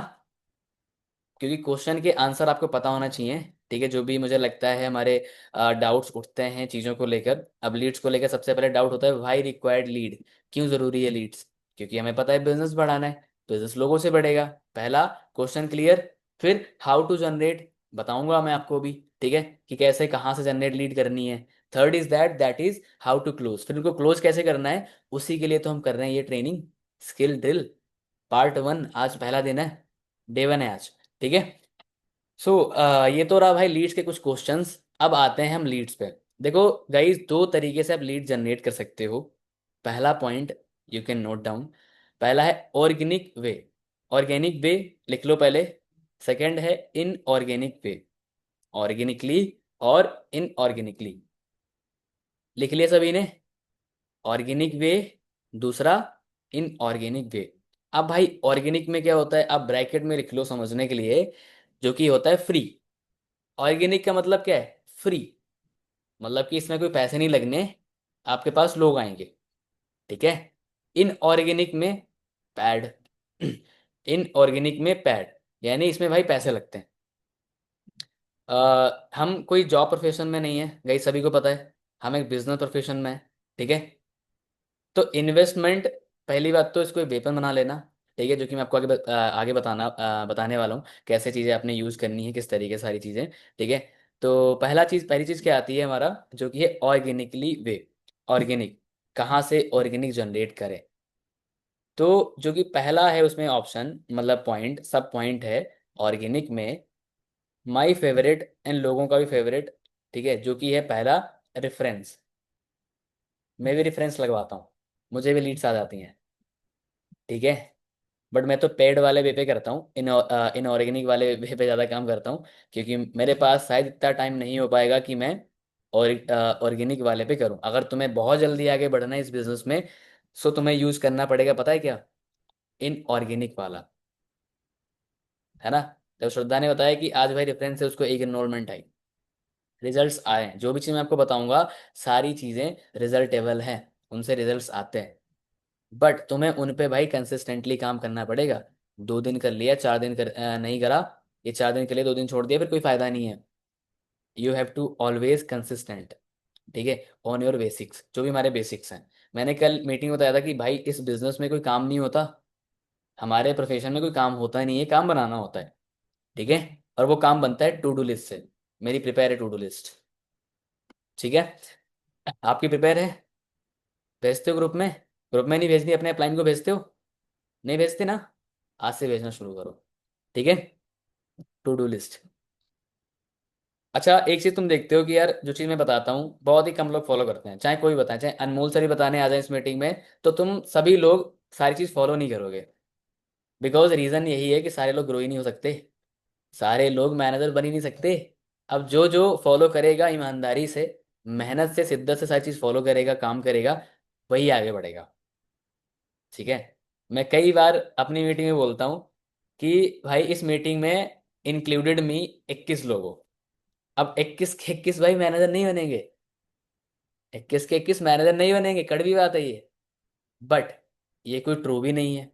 क्योंकि क्वेश्चन के आंसर आपको पता होना चाहिए, ठीक है। जो भी मुझे लगता है हमारे डाउट्स उठते हैं चीज़ों को लेकर, अब लीड्स को लेकर सबसे पहले डाउट होता है वाई रिक्वायर्ड लीड, क्यों जरूरी है लीड्स? क्योंकि हमें पता है बिजनेस बढ़ाना है, बिजनेस लोगों से बढ़ेगा। पहला क्वेश्चन क्लियर। फिर हाउ टू जनरेट बताऊंगा मैं आपको भी, ठीक है, कि कैसे कहाँ से जनरेट लीड करनी है। Third is that is how to close, फिर उनको क्लोज कैसे करना है, उसी के लिए तो हम कर रहे हैं ये ट्रेनिंग, स्किल ड्रिल पार्ट 1। आज पहला दिन है, डे 1 है आज, ठीक है। सो ये तो रहा भाई लीड्स के कुछ क्वेश्चंस। अब आते हैं हम लीड्स पे। देखो गाइस, 2 तरीके से आप लीड जनरेट कर सकते हो। पहला point you can note down, पहला है ऑर्गेनिक वे। ऑर्गेनिक वे लिख लो पहले। सेकंड है इनऑर्गेनिक वे, ऑर्गेनिकली और इनऑर्गेनिकली। लिख लिया सभी ने? ऑर्गेनिक वे, दूसरा इनऑर्गेनिक वे। अब भाई ऑर्गेनिक में क्या होता है, आप ब्रैकेट में लिख लो समझने के लिए, जो कि होता है फ्री। ऑर्गेनिक का मतलब क्या है? फ्री। मतलब कि इसमें कोई पैसे नहीं लगने, आपके पास लोग आएंगे, ठीक है। इनऑर्गेनिक में पैड। इनऑर्गेनिक में पैड, यानी इसमें भाई पैसे लगते हैं। हम कोई जॉब प्रोफेशन में नहीं है गई, सभी को पता है। हम एक बिजनेस प्रोफेशन में है, ठीक है। तो इन्वेस्टमेंट, पहली बात तो इसको एक वेपन बना लेना, ठीक है, जो कि मैं आपको आगे बताने वाला हूँ कैसे चीज़ें आपने यूज़ करनी है, किस तरीके से सारी चीज़ें, ठीक है। तो पहली चीज़ क्या आती है हमारा, जो कि है ऑर्गेनिकली वे। ऑर्गेनिक, कहाँ से ऑर्गेनिक जनरेट करें। तो जो कि पहला है उसमें ऑप्शन, मतलब पॉइंट, सब पॉइंट है ऑर्गेनिक में, माई फेवरेट एंड लोगों का भी फेवरेट, ठीक है, जो कि है पहला, रेफरेंस। मैं भी रेफरेंस लगवाता हूँ, मुझे भी लीड्स आ जाती हैं, ठीक है। बट मैं तो पेड वाले वे पे करता हूँ, इनऑर्गेनिक वाले वे पे ज़्यादा काम करता हूँ, क्योंकि मेरे पास शायद इतना टाइम नहीं हो पाएगा कि मैं और ऑर्गेनिक वाले पे करूँ। अगर तुम्हें बहुत जल्दी आगे बढ़ना है इस बिजनेस में, सो तुम्हें यूज़ करना पड़ेगा, पता है क्या? इनऑर्गेनिक वाला, है ना। जब श्रद्धा ने बताया कि आज भाई रेफरेंस है, उसको एक इनरोलमेंट आई, रिजल्ट्स आए, जो भी चीज़ मैं आपको बताऊंगा सारी चीज़ें रिजल्टेबल हैं, उनसे रिजल्ट्स आते हैं। बट तुम्हें उन पे भाई कंसिस्टेंटली काम करना पड़ेगा। 2 दिन कर लिया, 4 दिन नहीं करा, ये 4 दिन के लिए 2 दिन छोड़ दिया, फिर कोई फायदा नहीं है। You have to always consistent, ठीक है, ऑन योर बेसिक्स, जो भी हमारे बेसिक्स हैं। मैंने कल मीटिंग में बताया था कि भाई इस बिजनेस में कोई काम नहीं होता, हमारे प्रोफेशन में कोई काम होता नहीं है, काम बनाना होता है, ठीक है। और वो काम बनता है टू डू लिस्ट से। मेरी प्रिपेयर है टू डू लिस्ट, ठीक है। आपकी प्रिपेयर है? भेजते हो ग्रुप में? ग्रुप में नहीं भेजनी, अपने अपलाइन को भेजते हो? नहीं भेजते ना? आज से भेजना शुरू करो, ठीक है। To do list. अच्छा, एक चीज तुम देखते हो कि यार जो चीज मैं बताता हूँ बहुत ही कम लोग फॉलो करते हैं, चाहे कोई बताए, चाहे अनमोल सर ही बताने आ जाए इस मीटिंग में, तो तुम सभी लोग सारी चीज फॉलो नहीं करोगे। बिकॉज रीजन यही है कि सारे लोग ग्रो ही नहीं हो सकते, सारे लोग मैनेजर बन ही नहीं सकते। अब जो जो फॉलो करेगा ईमानदारी से, मेहनत से, शिद्दत से सारी चीज फॉलो करेगा, काम करेगा, वही आगे बढ़ेगा। ठीक है। मैं कई बार अपनी मीटिंग में बोलता हूँ कि भाई इस मीटिंग में इंक्लूडेड मी 21 लोग हो। अब 21 के 21 भाई मैनेजर नहीं बनेंगे। 21 के 21 मैनेजर नहीं बनेंगे, कड़वी बात है ये। बट ये कोई ट्रू भी नहीं है।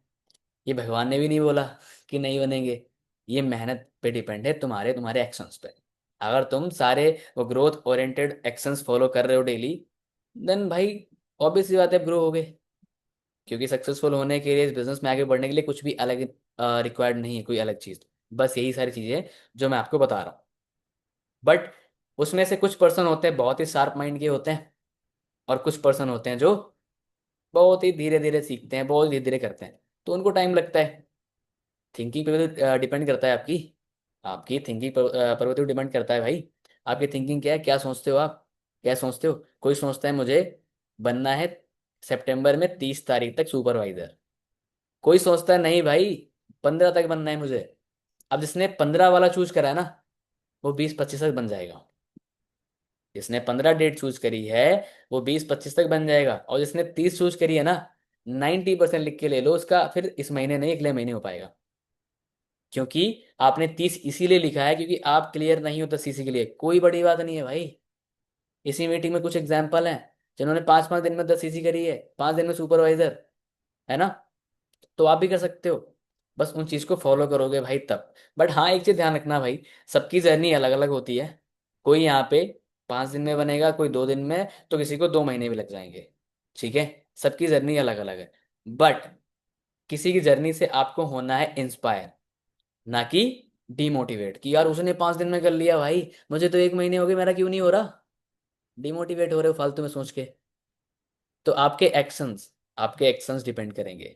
ये भगवान ने भी नहीं बोला कि नहीं बनेंगे। ये मेहनत पे डिपेंड है, तुम्हारे तुम्हारे एक्शंस पे। अगर तुम सारे वो ग्रोथ ओरिएंटेड एक्शंस फॉलो कर रहे हो डेली, देन भाई ऑब्वियस सी बात है, ग्रो हो गए। क्योंकि सक्सेसफुल होने के लिए, इस बिजनेस में आगे बढ़ने के लिए कुछ भी अलग रिक्वायर्ड नहीं है, कोई अलग चीज। बस यही सारी चीजें जो मैं आपको बता रहा हूँ। बट उसमें से कुछ पर्सन होते हैं बहुत ही शार्प माइंड के होते हैं, और कुछ पर्सन होते हैं जो बहुत ही धीरे धीरे सीखते हैं, बहुत धीरे धीरे करते हैं, तो उनको टाइम लगता है। थिंकिंग पे डिपेंड करता है आपकी। आपकी थिंकिंग पर तो डिपेंड करता है भाई। आपकी थिंकिंग क्या है, क्या सोचते हो आप, क्या सोचते हो। कोई सोचता है मुझे बनना है सितंबर में 30 तारीख तक सुपरवाइजर। कोई सोचता है नहीं भाई 15 तक बनना है मुझे। अब जिसने 15 वाला चूज करा है ना, वो 20-25 तक बन जाएगा। जिसने 15 डेट चूज करी है, वो 20-25 तक बन जाएगा। और जिसने 30 चूज करी है ना, 90% लिख के ले लो उसका, फिर इस महीने नहीं अगले महीने हो पाएगा। क्योंकि आपने 30 इसीलिए लिखा है क्योंकि आप क्लियर नहीं हो 10 के लिए। कोई बड़ी बात नहीं है भाई। इसी मीटिंग में कुछ एग्जाम्पल हैं जिन्होंने 5-5 दिन में 10 करी है, 5 दिन में सुपरवाइजर, है ना। तो आप भी कर सकते हो। बस उन चीज को फॉलो करोगे भाई तब। बट हाँ, एक चीज ध्यान रखना भाई, सबकी जर्नी अलग अलग होती है। कोई यहाँ पे 5 दिन में बनेगा, कोई 2 दिन में, तो किसी को 2 महीने भी लग जाएंगे। ठीक है। सबकी जर्नी अलग अलग है। बट किसी की जर्नी से आपको होना है इंस्पायर, ना कि डिमोटिवेट कि यार उसने 5 दिन में कर लिया भाई, मुझे तो 1 महीने हो गए, मेरा क्यों नहीं हो रहा। डिमोटिवेट हो रहे हो फालतू में सोच के। तो आपके एक्शंस डिपेंड करेंगे।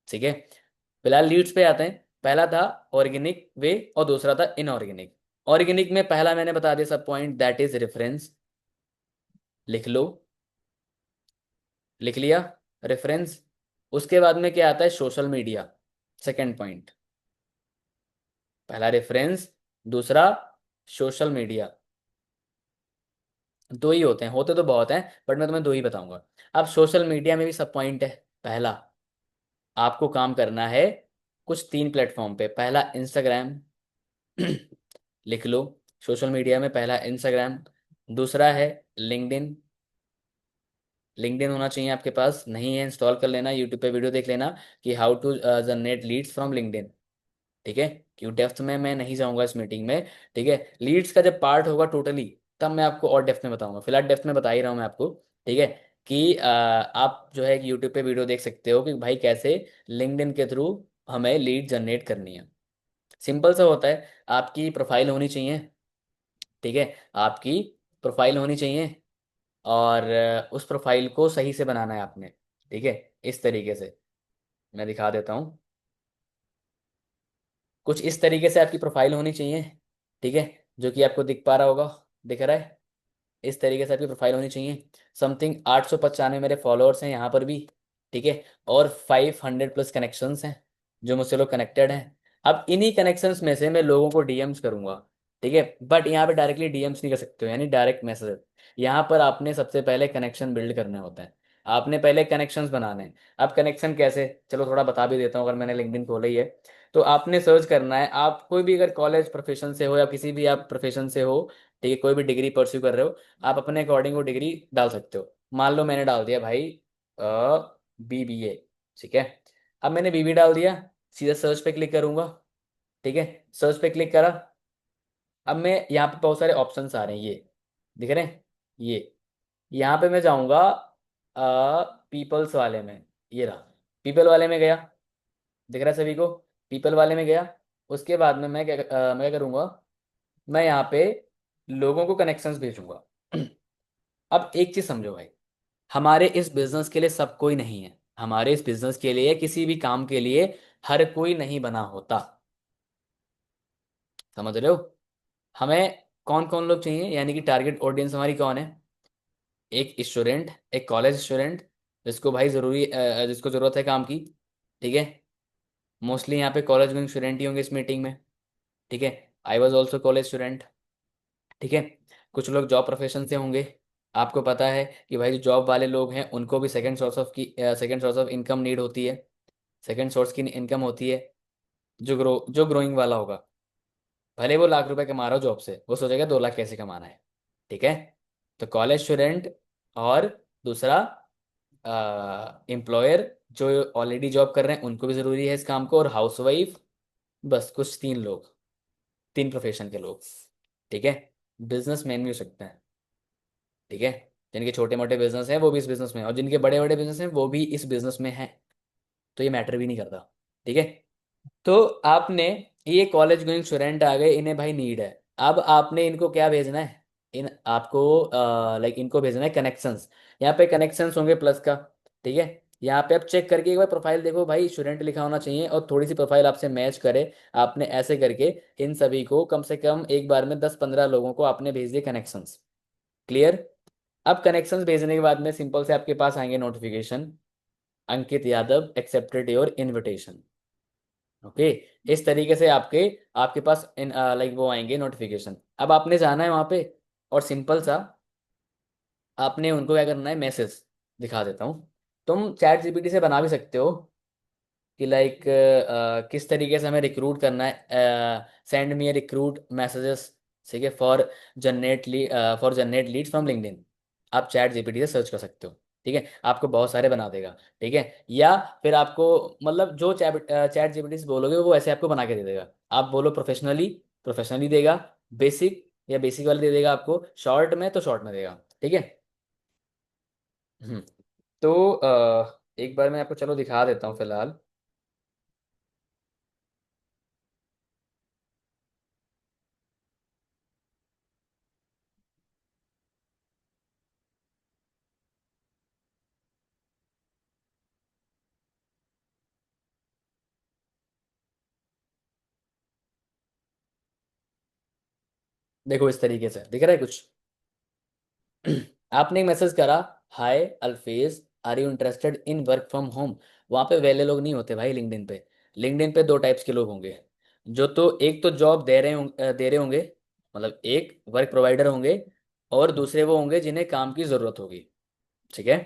ठीक है। फिलहाल लीड्स पे आते हैं। पहला था ऑर्गेनिक वे और दूसरा था इनऑर्गेनिक। ऑर्गेनिक में पहला मैंने बता दिया सब पॉइंट, दैट इज रेफरेंस। लिख लो। लिख लिया। रेफरेंस। उसके बाद में क्या आता है, सोशल मीडिया। Second point. पहला रेफरेंस, दूसरा सोशल मीडिया। दो ही होते हैं, होते तो बहुत हैं, बट मैं तुम्हें दो ही बताऊंगा। अब सोशल मीडिया में भी सब पॉइंट है। पहला, आपको काम करना है कुछ 3 प्लेटफॉर्म पे। पहला इंस्टाग्राम। लिख लो। सोशल मीडिया में पहला इंस्टाग्राम। दूसरा है लिंक्डइन। लिंक्डइन होना चाहिए आपके पास, नहीं है इंस्टॉल कर लेना, यूट्यूब पे वीडियो देख लेना कि how to generate leads from LinkedIn. ठीक है। क्यों डेप्थ में मैं नहीं जाऊंगा इस मीटिंग में। ठीक है। लीड्स का जब पार्ट होगा टोटली, तब मैं आपको और डेप्थ में बताऊंगा। फिलहाल डेप्थ में बता ही रहा हूँ मैं आपको। ठीक है। कि आप जो है यूट्यूब पे वीडियो देख सकते हो कि भाई कैसे लिंक्डइन के थ्रू हमें लीड जनरेट करनी है। सिंपल सा होता है, आपकी प्रोफाइल होनी चाहिए। ठीक है। आपकी प्रोफाइल होनी चाहिए, और उस प्रोफाइल को सही से बनाना है आपने। ठीक है। इस तरीके से मैं दिखा देता हूँ। कुछ इस तरीके से आपकी प्रोफाइल होनी चाहिए। ठीक है। जो कि आपको दिख पा रहा होगा, दिख रहा है। इस तरीके से आपकी प्रोफाइल होनी चाहिए। समथिंग 895 मेरे फॉलोअर्स हैं यहाँ पर भी। ठीक है। और 500+ कनेक्शंस हैं, जो मुझसे लोग कनेक्टेड हैं। अब इन्हीं कनेक्शंस में से मैं लोगों को डीएम्स करूंगा। ठीक है। बट यहाँ पे डायरेक्टली डीएम्स नहीं कर सकते हो, यानी डायरेक्ट मैसेज। यहाँ पर आपने सबसे पहले कनेक्शन बिल्ड करने होते हैं। आपने पहले कनेक्शंस बनाने हैं। अब कनेक्शन कैसे, चलो थोड़ा बता भी देता हूँ। अगर मैंने लिंक्डइन खोला ही है, तो आपने सर्च करना है। आप कोई भी अगर कॉलेज प्रोफेशन से हो या किसी भी आप प्रोफेशन से हो, ठीक है, कोई भी डिग्री परस्यू कर रहे हो, आप अपने अकॉर्डिंग वो डिग्री डाल सकते हो। मान लो मैंने डाल दिया भाई BBA। ठीक है। अब मैंने बीबी डाल दिया, सीधा सर्च पे क्लिक करूंगा। ठीक है। सर्च पे क्लिक करा। अब मैं यहाँ पे बहुत सारे ऑप्शंस आ रहे हैं, ये दिख रहे हैं, ये यहाँ पे मैं जाऊंगा पीपल्स वाले में। ये रहा, पीपल वाले में गया। दिख रहा है सभी को, पीपल वाले में गया। उसके बाद में मैं क्या करूंगा, मैं यहाँ पे लोगों को कनेक्शंस भेजूंगा। अब एक चीज समझो भाई, हमारे इस बिजनेस के लिए सब कोई नहीं है। हमारे इस बिजनेस के लिए, किसी भी काम के लिए हर कोई नहीं बना होता। समझ रहे हो। हमें कौन कौन लोग चाहिए, यानी कि टारगेट ऑडियंस हमारी कौन है। एक स्टूडेंट, एक कॉलेज स्टूडेंट, जिसको भाई जिसको जरूरत है काम की। ठीक है। मोस्टली यहाँ पे कॉलेज गोइंग स्टूडेंट ही होंगे इस मीटिंग में। ठीक है। I was also college student. ठीक है। कुछ लोग जॉब प्रोफेशन से होंगे। आपको पता है कि भाई जो जॉब वाले लोग हैं उनको भी second source of income need होती है। सेकंड सोर्स की इनकम होती है जो ग्रोइंग वाला होगा। भले वो लाख रुपए कमा रहा हो जॉब से, वो सोचेगा 2 लाख कैसे कमाना है। ठीक है। तो कॉलेज स्टूडेंट और दूसरा एम्प्लॉयर जो ऑलरेडी जॉब कर रहे हैं उनको भी जरूरी है इस काम को, और हाउसवाइफ। बस कुछ 3 लोग, 3 प्रोफेशन के लोग। ठीक है। बिजनेसमैन भी हो सकते हैं। ठीक है। जिनके छोटे मोटे बिजनेस हैं वो भी इस बिजनेस में हैं, और जिनके बड़े बड़े बिजनेस हैं वो भी इस बिजनेस में हैं। तो ये मैटर भी नहीं करता। ठीक है। तो आपने, ये कॉलेज गोइंग स्टूडेंट आ गए, इन्हें भाई नीड है। अब आपने इनको क्या भेजना है? इन आपको लाइक इनको भेजना है कनेक्शंस। यहाँ पे कनेक्शंस होंगे प्लस का। ठीक है। यहाँ पे आप चेक करके एक बार प्रोफाइल देखो भाई, स्टूडेंट लिखा होना चाहिए और थोड़ी सी प्रोफाइल आपसे मैच करे। आपने ऐसे करके इन सभी को कम से कम एक बार में 10-15 लोगों को आपने भेज दिए कनेक्शंस। क्लियर? अब कनेक्शंस भेजने के बाद में सिंपल से आपके पास आएंगे notification, Ankit Yadav accepted your invitation. Okay. इस तरीके से आपके आपके पास इन लाइक वो आएंगे नोटिफिकेशन। अब आपने जाना है वहां पे, और सिंपल सा आपने उनको क्या करना है, मैसेज दिखा देता हूँ। तुम चैट जीपीटी से बना भी सकते हो कि लाइक किस तरीके से हमें रिक्रूट करना है। Send me recruit messages. ठीक है। For generate lead from LinkedIn. आप चैट जीपीटी से सर्च कर सकते हो। ठीक है। आपको बहुत सारे बना देगा। ठीक है। या फिर आपको, मतलब जो चैट चैट जीपीटी से बोलोगे वो ऐसे आपको बना के दे देगा। आप बोलो प्रोफेशनली, प्रोफेशनली देगा। बेसिक या बेसिक वाले दे देगा आपको, शॉर्ट में तो शॉर्ट में देगा। ठीक है। हम्म। तो एक बार मैं आपको चलो दिखा देता हूँ फिलहाल। देखो इस तरीके से दिख रहा है कुछ। आपने एक मैसेज करा, हाय अल्फेज, are you interested in work from home. वहां पे वेले लोग नहीं होते भाई लिंक्डइन पे। लिंक्डइन पे 2 टाइप्स के लोग होंगे। जो तो एक तो जॉब दे रहे होंगे, मतलब एक वर्क प्रोवाइडर होंगे, और दूसरे वो होंगे जिन्हें काम की जरूरत होगी। ठीक है।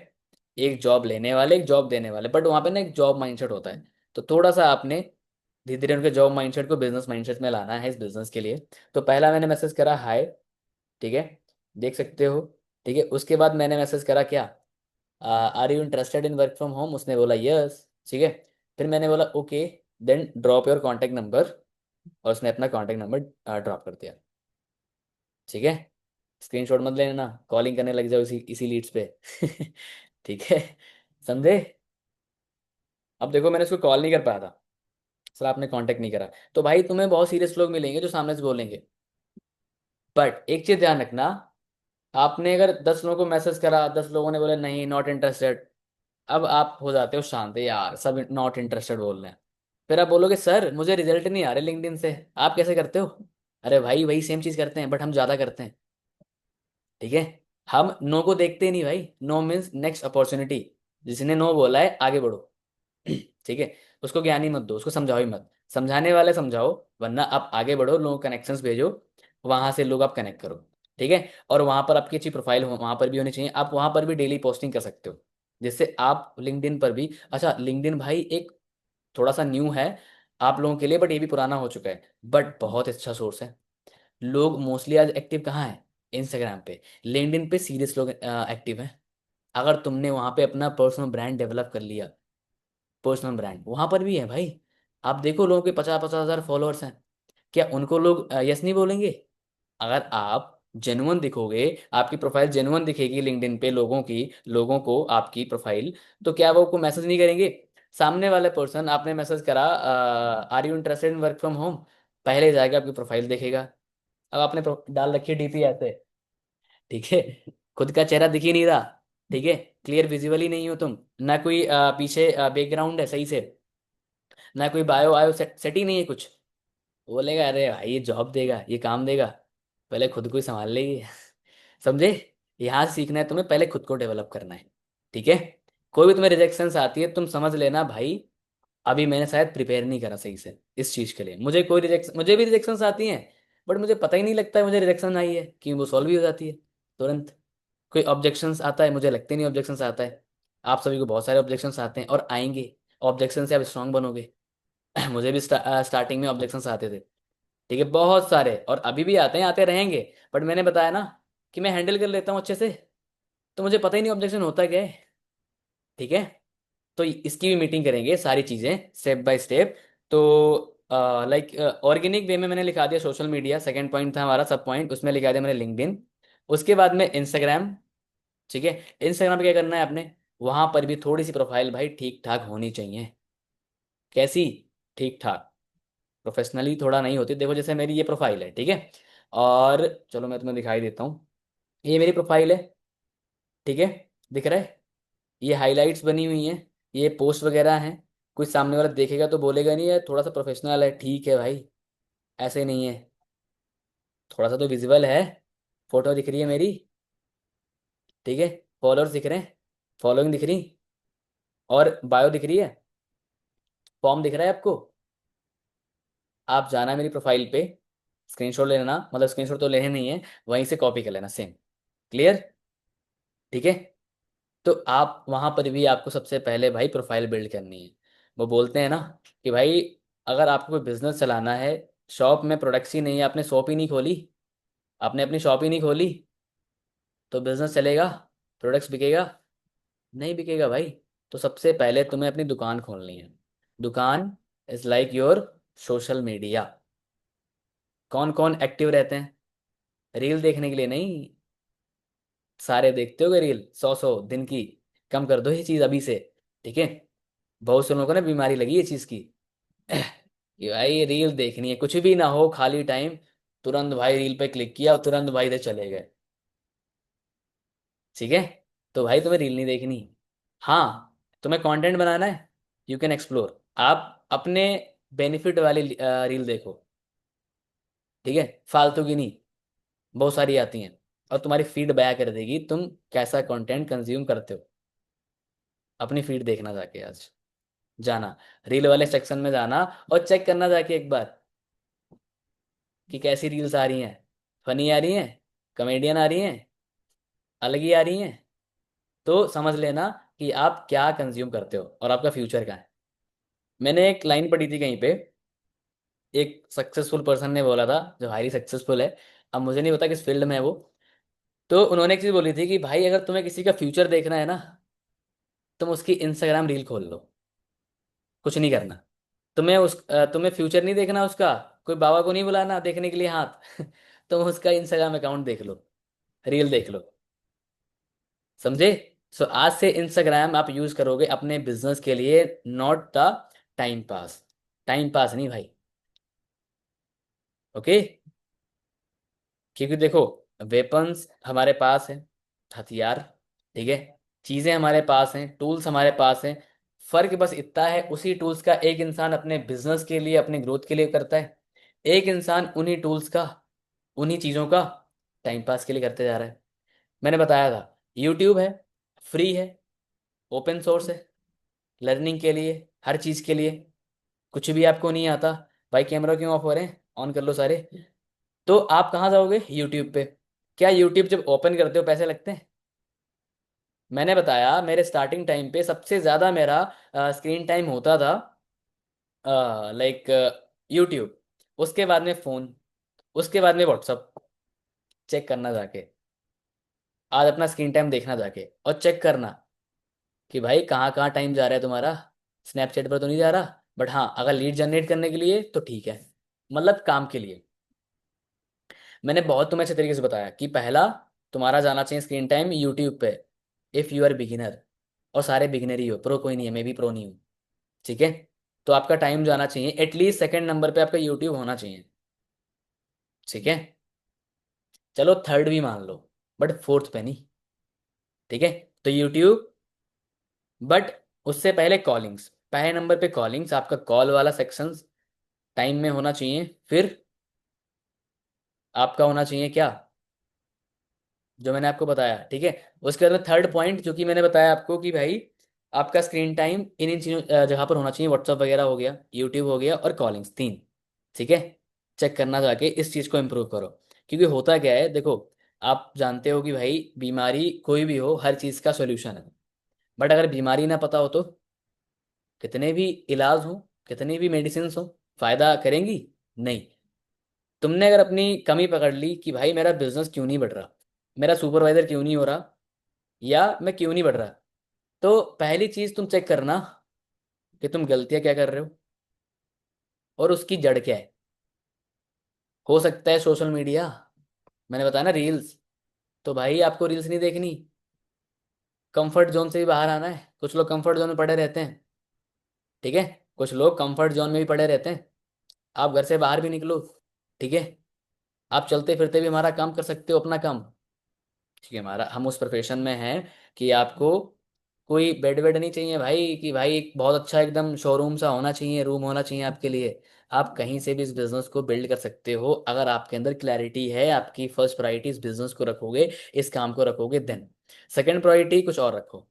एक जॉब लेने वाले, एक जॉब देने वाले, बट वहां पे ना एक जॉब माइंडसेट होता है। तो थोड़ा सा आपने धीरे धीरे उनके जॉब माइंडसेट को बिजनेस माइंडसेट में लाना है इस बिजनेस के लिए। तो पहला मैंने मैसेज करा हाय। ठीक है। देख सकते हो। ठीक है। उसके बाद मैंने मैसेज करा क्या, are you interested in work from home. उसने बोला यस। ठीक है। फिर मैंने बोला okay, then drop your contact number. और उसने अपना कॉन्टैक्ट नंबर ड्रॉप कर दिया। ठीक है। स्क्रीनशॉट मत लेना, कॉलिंग करने लग जाओ इसी इसी लीड्स पे। ठीक है। समझे? अब देखो मैंने उसको कॉल नहीं कर पाया था, सर आपने कांटेक्ट नहीं करा। तो भाई तुम्हें बहुत सीरियस लोग मिलेंगे जो सामने से बोलेंगे। बट एक चीज ध्यान रखना, आपने अगर 10 लोगों को मैसेज करा, 10 लोगों ने बोले नहीं नॉट इंटरेस्टेड, अब आप हो जाते हो शांत, यार सब नॉट इंटरेस्टेड बोल रहे हैं। फिर आप बोलोगे सर मुझे रिजल्ट नहीं आ रहे लिंक्डइन से, आप कैसे करते हो? अरे भाई वही सेम चीज करते हैं बट हम ज्यादा करते हैं। ठीक है। हम नो को देखते ही नहीं भाई। No means next opportunity. जिसने नो बोला है आगे बढ़ो। ठीक है। उसको ज्ञान ही मत दो, उसको समझाओ ही मत। समझाने वाले समझाओ, वरना आप आगे बढ़ो, लोगों कनेक्शंस भेजो, वहां से लोग आप कनेक्ट करो। ठीक है। और वहां पर आपकी अच्छी प्रोफाइल हो, वहां पर भी होनी चाहिए। आप वहां पर भी डेली पोस्टिंग कर सकते हो, जिससे आप लिंक्डइन पर भी, अच्छा लिंक्डइन भाई एक थोड़ा सा न्यू है आप लोगों के लिए, बट ये भी पुराना हो चुका है, बट बहुत अच्छा सोर्स है। लोग मोस्टली आज एक्टिव कहाँ है? इंस्टाग्राम पे। लिंक्डइन पे सीरियस लोग एक्टिव हैं। अगर तुमने वहां पे अपना पर्सनल ब्रांड डेवलप कर लिया, पर्सनल ब्रांड वहां पर भी है भाई। आप देखो लोगों के 50-50 हजार फॉलोअर्स हैं, क्या उनको लोग यस नहीं बोलेंगे? अगर आप जेनुअन दिखोगे, आपकी प्रोफाइल जेनुअन दिखेगी लिंक्डइन पे लोगों को आपकी प्रोफाइल, तो क्या वो को मैसेज नहीं करेंगे? सामने वाले पर्सन, आपने मैसेज करा are you interested in work from home, पहले जाएगा आपकी प्रोफाइल देखेगा। अब आपने डाल रखी है डीपी ऐसे। ठीक है। खुद का चेहरा दिख ही नहीं रहा। ठीक है। क्लियर विजिबल ही नहीं हो तुम, ना कोई पीछे बैकग्राउंड है सही से, ना कोई बायो आयो सेट ही नहीं है कुछ। बोलेगा अरे भाई ये जॉब देगा, ये काम देगा, पहले खुद को ही संभाल लेगी। समझे? यहाँ से सीखना है तुम्हें, पहले खुद को डेवलप करना है। ठीक है। कोई भी तुम्हें रिजेक्शंस आती है तुम समझ लेना भाई, अभी मैंने शायद प्रिपेयर नहीं करा सही से इस चीज के लिए। मुझे भी रिजेक्शंस आती हैं, बट मुझे पता ही नहीं लगता है मुझे रिजेक्शन आई है कि वो सॉल्व ही हो जाती है तुरंत। कोई ऑब्जेक्शंस आता है, मुझे लगते नहीं ऑब्जेक्शंस आता है। आप सभी को बहुत सारे ऑब्जेक्शंस आते हैं और आएंगे। ऑब्जेक्शन से आप स्ट्रांग बनोगे। मुझे भी स्टार्टिंग में ऑब्जेक्शंस आते थे, ठीक है, बहुत सारे, और अभी भी आते हैं, आते रहेंगे। बट मैंने बताया ना कि मैं हैंडल कर लेता हूँ अच्छे से, तो मुझे पता ही नहीं ऑब्जेक्शन होता क्या है। ठीक है, तो इसकी भी मीटिंग करेंगे, सारी चीज़ें स्टेप बाय स्टेप। तो लाइक ऑर्गेनिक वे में मैंने लिखा दिया सोशल मीडिया, सेकंड पॉइंट था हमारा, सब पॉइंट उसमें लिखा दिया मैंने लिंक्डइन। उसके बाद में इंस्टाग्राम। ठीक है, इंस्टाग्राम पे क्या करना है आपने, वहां पर भी थोड़ी सी प्रोफाइल भाई ठीक ठाक होनी चाहिए। कैसी? ठीक ठाक। प्रोफेशनली थोड़ा नहीं होती, देखो जैसे मेरी ये प्रोफाइल है, ठीक है। और चलो मैं तुम्हें दिखाई देता हूँ, ये मेरी प्रोफाइल है, ठीक है, दिख रहा है। ये हाइलाइट्स बनी हुई हैं, ये पोस्ट वगैरह हैं। कोई सामने वाला देखेगा तो बोलेगा नहीं है थोड़ा सा प्रोफेशनल है, ठीक है भाई, ऐसे नहीं है, थोड़ा सा तो विजिबल है। फोटो दिख रही है मेरी, ठीक है। फॉलोअर्स दिख रहे हैं, फॉलोइंग दिख रही, और बायो दिख रही है, फॉर्म दिख रहा है आपको। आप जाना मेरी प्रोफाइल पे, स्क्रीनशॉट ले लेना, मतलब स्क्रीनशॉट तो लेने नहीं है, वहीं से कॉपी कर लेना सेम। क्लियर? ठीक है। तो आप वहां पर भी आपको सबसे पहले भाई प्रोफाइल बिल्ड करनी है। वो बोलते हैं ना कि भाई अगर आपको कोई बिजनेस चलाना है, शॉप में प्रोडक्ट्स ही नहीं है, आपने शॉप ही नहीं खोली, आपने अपनी शॉप ही नहीं खोली, तो बिजनेस चलेगा? प्रोडक्ट्स बिकेगा? नहीं बिकेगा भाई। तो सबसे पहले तुम्हें अपनी दुकान खोलनी है। दुकान is like your social media. कौन कौन एक्टिव रहते हैं? रील देखने के लिए नहीं। सारे देखते हो रील, 100 100 दिन की? कम कर दो ये चीज अभी से, ठीक है। बहुत से लोगों को ना बीमारी लगी ये चीज की कि भाई रील देखनी है, कुछ भी ना हो खाली टाइम, तुरंत भाई रील पे क्लिक किया और तुरंत भाई इधर चले गए। ठीक है, तो भाई तुम्हें रील नहीं देखनी। हाँ, तुम्हें कंटेंट बनाना है, यू कैन एक्सप्लोर, आप अपने बेनिफिट वाली रील देखो, ठीक है, फालतू की नहीं। बहुत सारी आती हैं, और तुम्हारी फीड बया कर देगी तुम कैसा कंटेंट कंज्यूम करते हो। अपनी फीड देखना जाके आज, जाना रील वाले सेक्शन में जाना, और चेक करना जाके एक बार कि कैसी रील्स आ रही हैं। फनी आ रही हैं, कॉमेडियन आ रही हैं, अलग ही आ रही हैं, तो समझ लेना कि आप क्या कंज्यूम करते हो और आपका फ्यूचर क्या है। मैंने एक लाइन पढ़ी थी कहीं पे, एक सक्सेसफुल पर्सन ने बोला था, जो हाईली सक्सेसफुल है, अब मुझे नहीं पता किस फील्ड में है वो। तो उन्होंने एक चीज बोली थी कि भाई अगर तुम्हें किसी का फ्यूचर देखना है ना, तुम उसकी इंस्टाग्राम रील खोल लो, कुछ नहीं करना। तुम्हें फ्यूचर नहीं देखना उसका, कोई बाबा को नहीं बुलाना देखने के लिए हाथ तुम उसका इंस्टाग्राम अकाउंट देख लो, रील देख लो। समझे? सो आज से इंस्टाग्राम आप यूज करोगे अपने बिजनेस के लिए, not the time pass. Time pass नहीं भाई। ओके। क्योंकि देखो, वेपन्स हमारे पास है, हथियार, ठीक है, चीजें हमारे पास हैं, टूल्स हमारे पास हैं। फर्क बस इतना है, उसी टूल्स का एक इंसान अपने बिजनेस के लिए, अपने ग्रोथ के लिए करता है, एक इंसान उन्हीं टूल्स का, उन्हीं चीजों का टाइम पास के लिए करते जा रहा है। मैंने बताया था, यूट्यूब है, फ्री है, ओपन सोर्स है, लर्निंग के लिए, हर चीज के लिए। कुछ भी आपको नहीं आता, भाई कैमरा क्यों ऑफ हो रहे हैं, ऑन कर लो सारे। तो आप कहाँ जाओगे? यूट्यूब पे। क्या यूट्यूब जब ओपन करते हो पैसे लगते हैं? मैंने बताया मेरे स्टार्टिंग टाइम पे सबसे ज्यादा मेरा स्क्रीन टाइम होता था लाइक यूट्यूब, उसके बाद में फोन, उसके बाद में व्हाट्सअप। चेक करना जाके, आज अपना स्क्रीन टाइम देखना जाके, और चेक करना कि भाई कहाँ कहाँ टाइम जा रहा है तुम्हारा। स्नैपचैट पर तो नहीं जा रहा, बट हाँ अगर लीड जनरेट करने के लिए तो ठीक है, मतलब काम के लिए। मैंने बहुत तुम्हें अच्छे तरीके से बताया कि पहला तुम्हारा जाना चाहिए स्क्रीन टाइम यूट्यूब पे, इफ यू आर बिगिनर। और सारे बिगिनर ही हो, प्रो कोई नहीं है, मैं भी प्रो नहीं हूँ, ठीक है। तो आपका टाइम जाना चाहिए एटलीस्ट सेकंड नंबर पे, आपका यूट्यूब होना चाहिए, ठीक है। चलो थर्ड भी मान लो, बट फोर्थ पे नहीं, ठीक है। तो यूट्यूब, बट उससे पहले कॉलिंग्स, पहले नंबर पे कॉलिंग्स, आपका कॉल वाला सेक्शन टाइम में होना चाहिए। फिर आपका होना चाहिए क्या, जो मैंने आपको बताया, ठीक है। उसके बाद में थर्ड पॉइंट जो कि मैंने बताया आपको कि भाई आपका स्क्रीन टाइम इन इन चीजों जगह पर होना चाहिए, व्हाट्सअप वगैरह हो गया, यूट्यूब हो गया, और कॉलिंग्स, तीन, ठीक है। चेक करना जाके इस चीज़ को इम्प्रूव करो। क्योंकि होता क्या है देखो, आप जानते हो कि भाई बीमारी कोई भी हो हर चीज़ का सोल्यूशन है। बट अगर बीमारी ना पता हो तो कितने भी इलाज हो, कितनी भी मेडिसिन हो, फायदा करेंगी नहीं। तुमने अगर अपनी कमी पकड़ ली कि भाई मेरा बिजनेस क्यों नहीं बढ़ रहा, मेरा सुपरवाइजर क्यों नहीं हो रहा, या मैं क्यों नहीं बढ़ रहा, तो पहली चीज तुम चेक करना कि तुम गलतियां क्या कर रहे हो और उसकी जड़ क्या है। हो सकता है सोशल मीडिया, मैंने बताया ना रील्स, तो भाई आपको रील्स नहीं देखनी, कंफर्ट जोन से भी बाहर आना है। कुछ लोग कंफर्ट जोन में पड़े रहते हैं, ठीक है, कुछ लोग कंफर्ट जोन में भी पड़े रहते हैं। आप घर से बाहर भी निकलो, ठीक है, आप चलते फिरते भी हमारा काम कर सकते हो, अपना काम, ठीक है, हमारा हम उस प्रोफेशन में हैं कि आपको कोई बेड वेड नहीं चाहिए भाई, कि भाई एक बहुत अच्छा एकदम शोरूम सा होना चाहिए, रूम होना चाहिए आपके लिए। आप कहीं से भी इस बिजनेस को बिल्ड कर सकते हो, अगर आपके अंदर क्लैरिटी है, आपकी फर्स्ट प्रायोरिटी इस बिजनेस को रखोगे, इस काम को रखोगे, देन सेकंड प्रायोरिटी कुछ और रखो,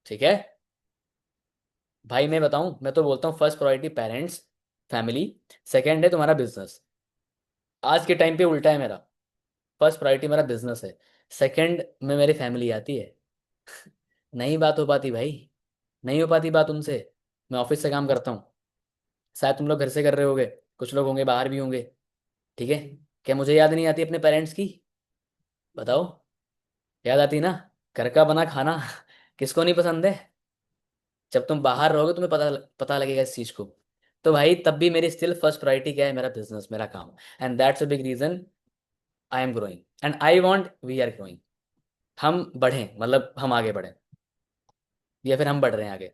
ठीक है। भाई मैं बताऊं, मैं तो बोलता हूँ first priority parents, family, second है तुम्हारा बिजनेस। आज के टाइम पे उल्टा है मेरा, फर्स्ट प्रायोरिटी मेरा बिजनेस है, सेकंड में मेरी फैमिली आती है। नहीं बात हो पाती भाई, नहीं हो पाती बात उनसे। मैं ऑफिस से काम करता हूँ, शायद तुम लोग घर से कर रहे होगे, कुछ लोग होंगे बाहर भी होंगे, ठीक है। क्या मुझे याद नहीं आती अपने पेरेंट्स की? बताओ, याद आती ना। घर का बना खाना किसको नहीं पसंद है। जब तुम बाहर रहोगे तुम्हें पता लगेगा इस चीज को। तो भाई तब भी मेरी स्टिल फर्स्ट प्रायोरिटी क्या है, मेरा बिजनेस, मेरा काम। And that's a big reason I am growing and I want we are growing. हम बढ़ें, मतलब हम आगे बढ़ें, या फिर हम बढ़ रहे हैं आगे,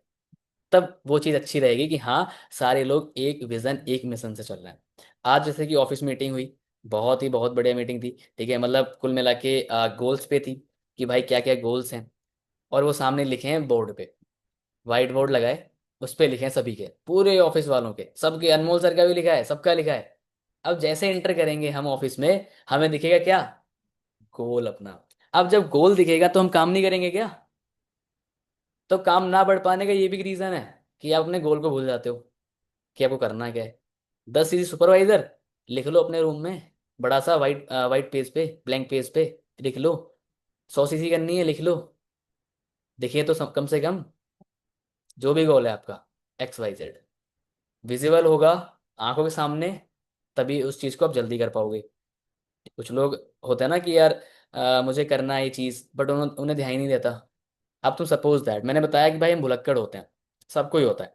तब वो चीज़ अच्छी रहेगी कि हाँ सारे लोग एक विजन एक मिशन से चल रहे हैं। आज जैसे कि ऑफिस मीटिंग हुई, बहुत बढ़िया मीटिंग थी, ठीक है, मतलब कुल मिला के गोल्स पे थी कि भाई क्या क्या गोल्स हैं। और वो सामने लिखे हैं बोर्ड पे, वाइट बोर्ड लगाए, उस पे लिखे हैं सभी के, पूरे ऑफिस वालों के, सबके, अनमोल सर का भी लिखा है, सबका लिखा है। अब जैसे एंटर करेंगे हम ऑफिस में, हमें दिखेगा क्या? गोल अपना। अब जब गोल दिखेगा तो हम काम नहीं करेंगे क्या? तो काम ना बढ़ पाने का ये भी रीजन है कि आप अपने गोल को भूल जाते हो कि आपको करना क्या है। 10 सीसी सुपरवाइजर लिख लो अपने रूम में, बड़ा सा वाइट वाइट पेज पे, ब्लैंक पेज पे लिख लो। 100 सीसी करनी है लिख लो, देखिए तो कम से कम जो भी गोल है आपका, XYZ विजिबल होगा आंखों के सामने, तभी उस चीज को आप जल्दी कर पाओगे। कुछ लोग होते हैं ना कि यार मुझे करना है ये चीज, बट उन्हें ध्यान ही नहीं देता। अब तुम सपोज दैट, मैंने बताया कि भाई हम भुलक्कड़ होते हैं, सबको ही होता है।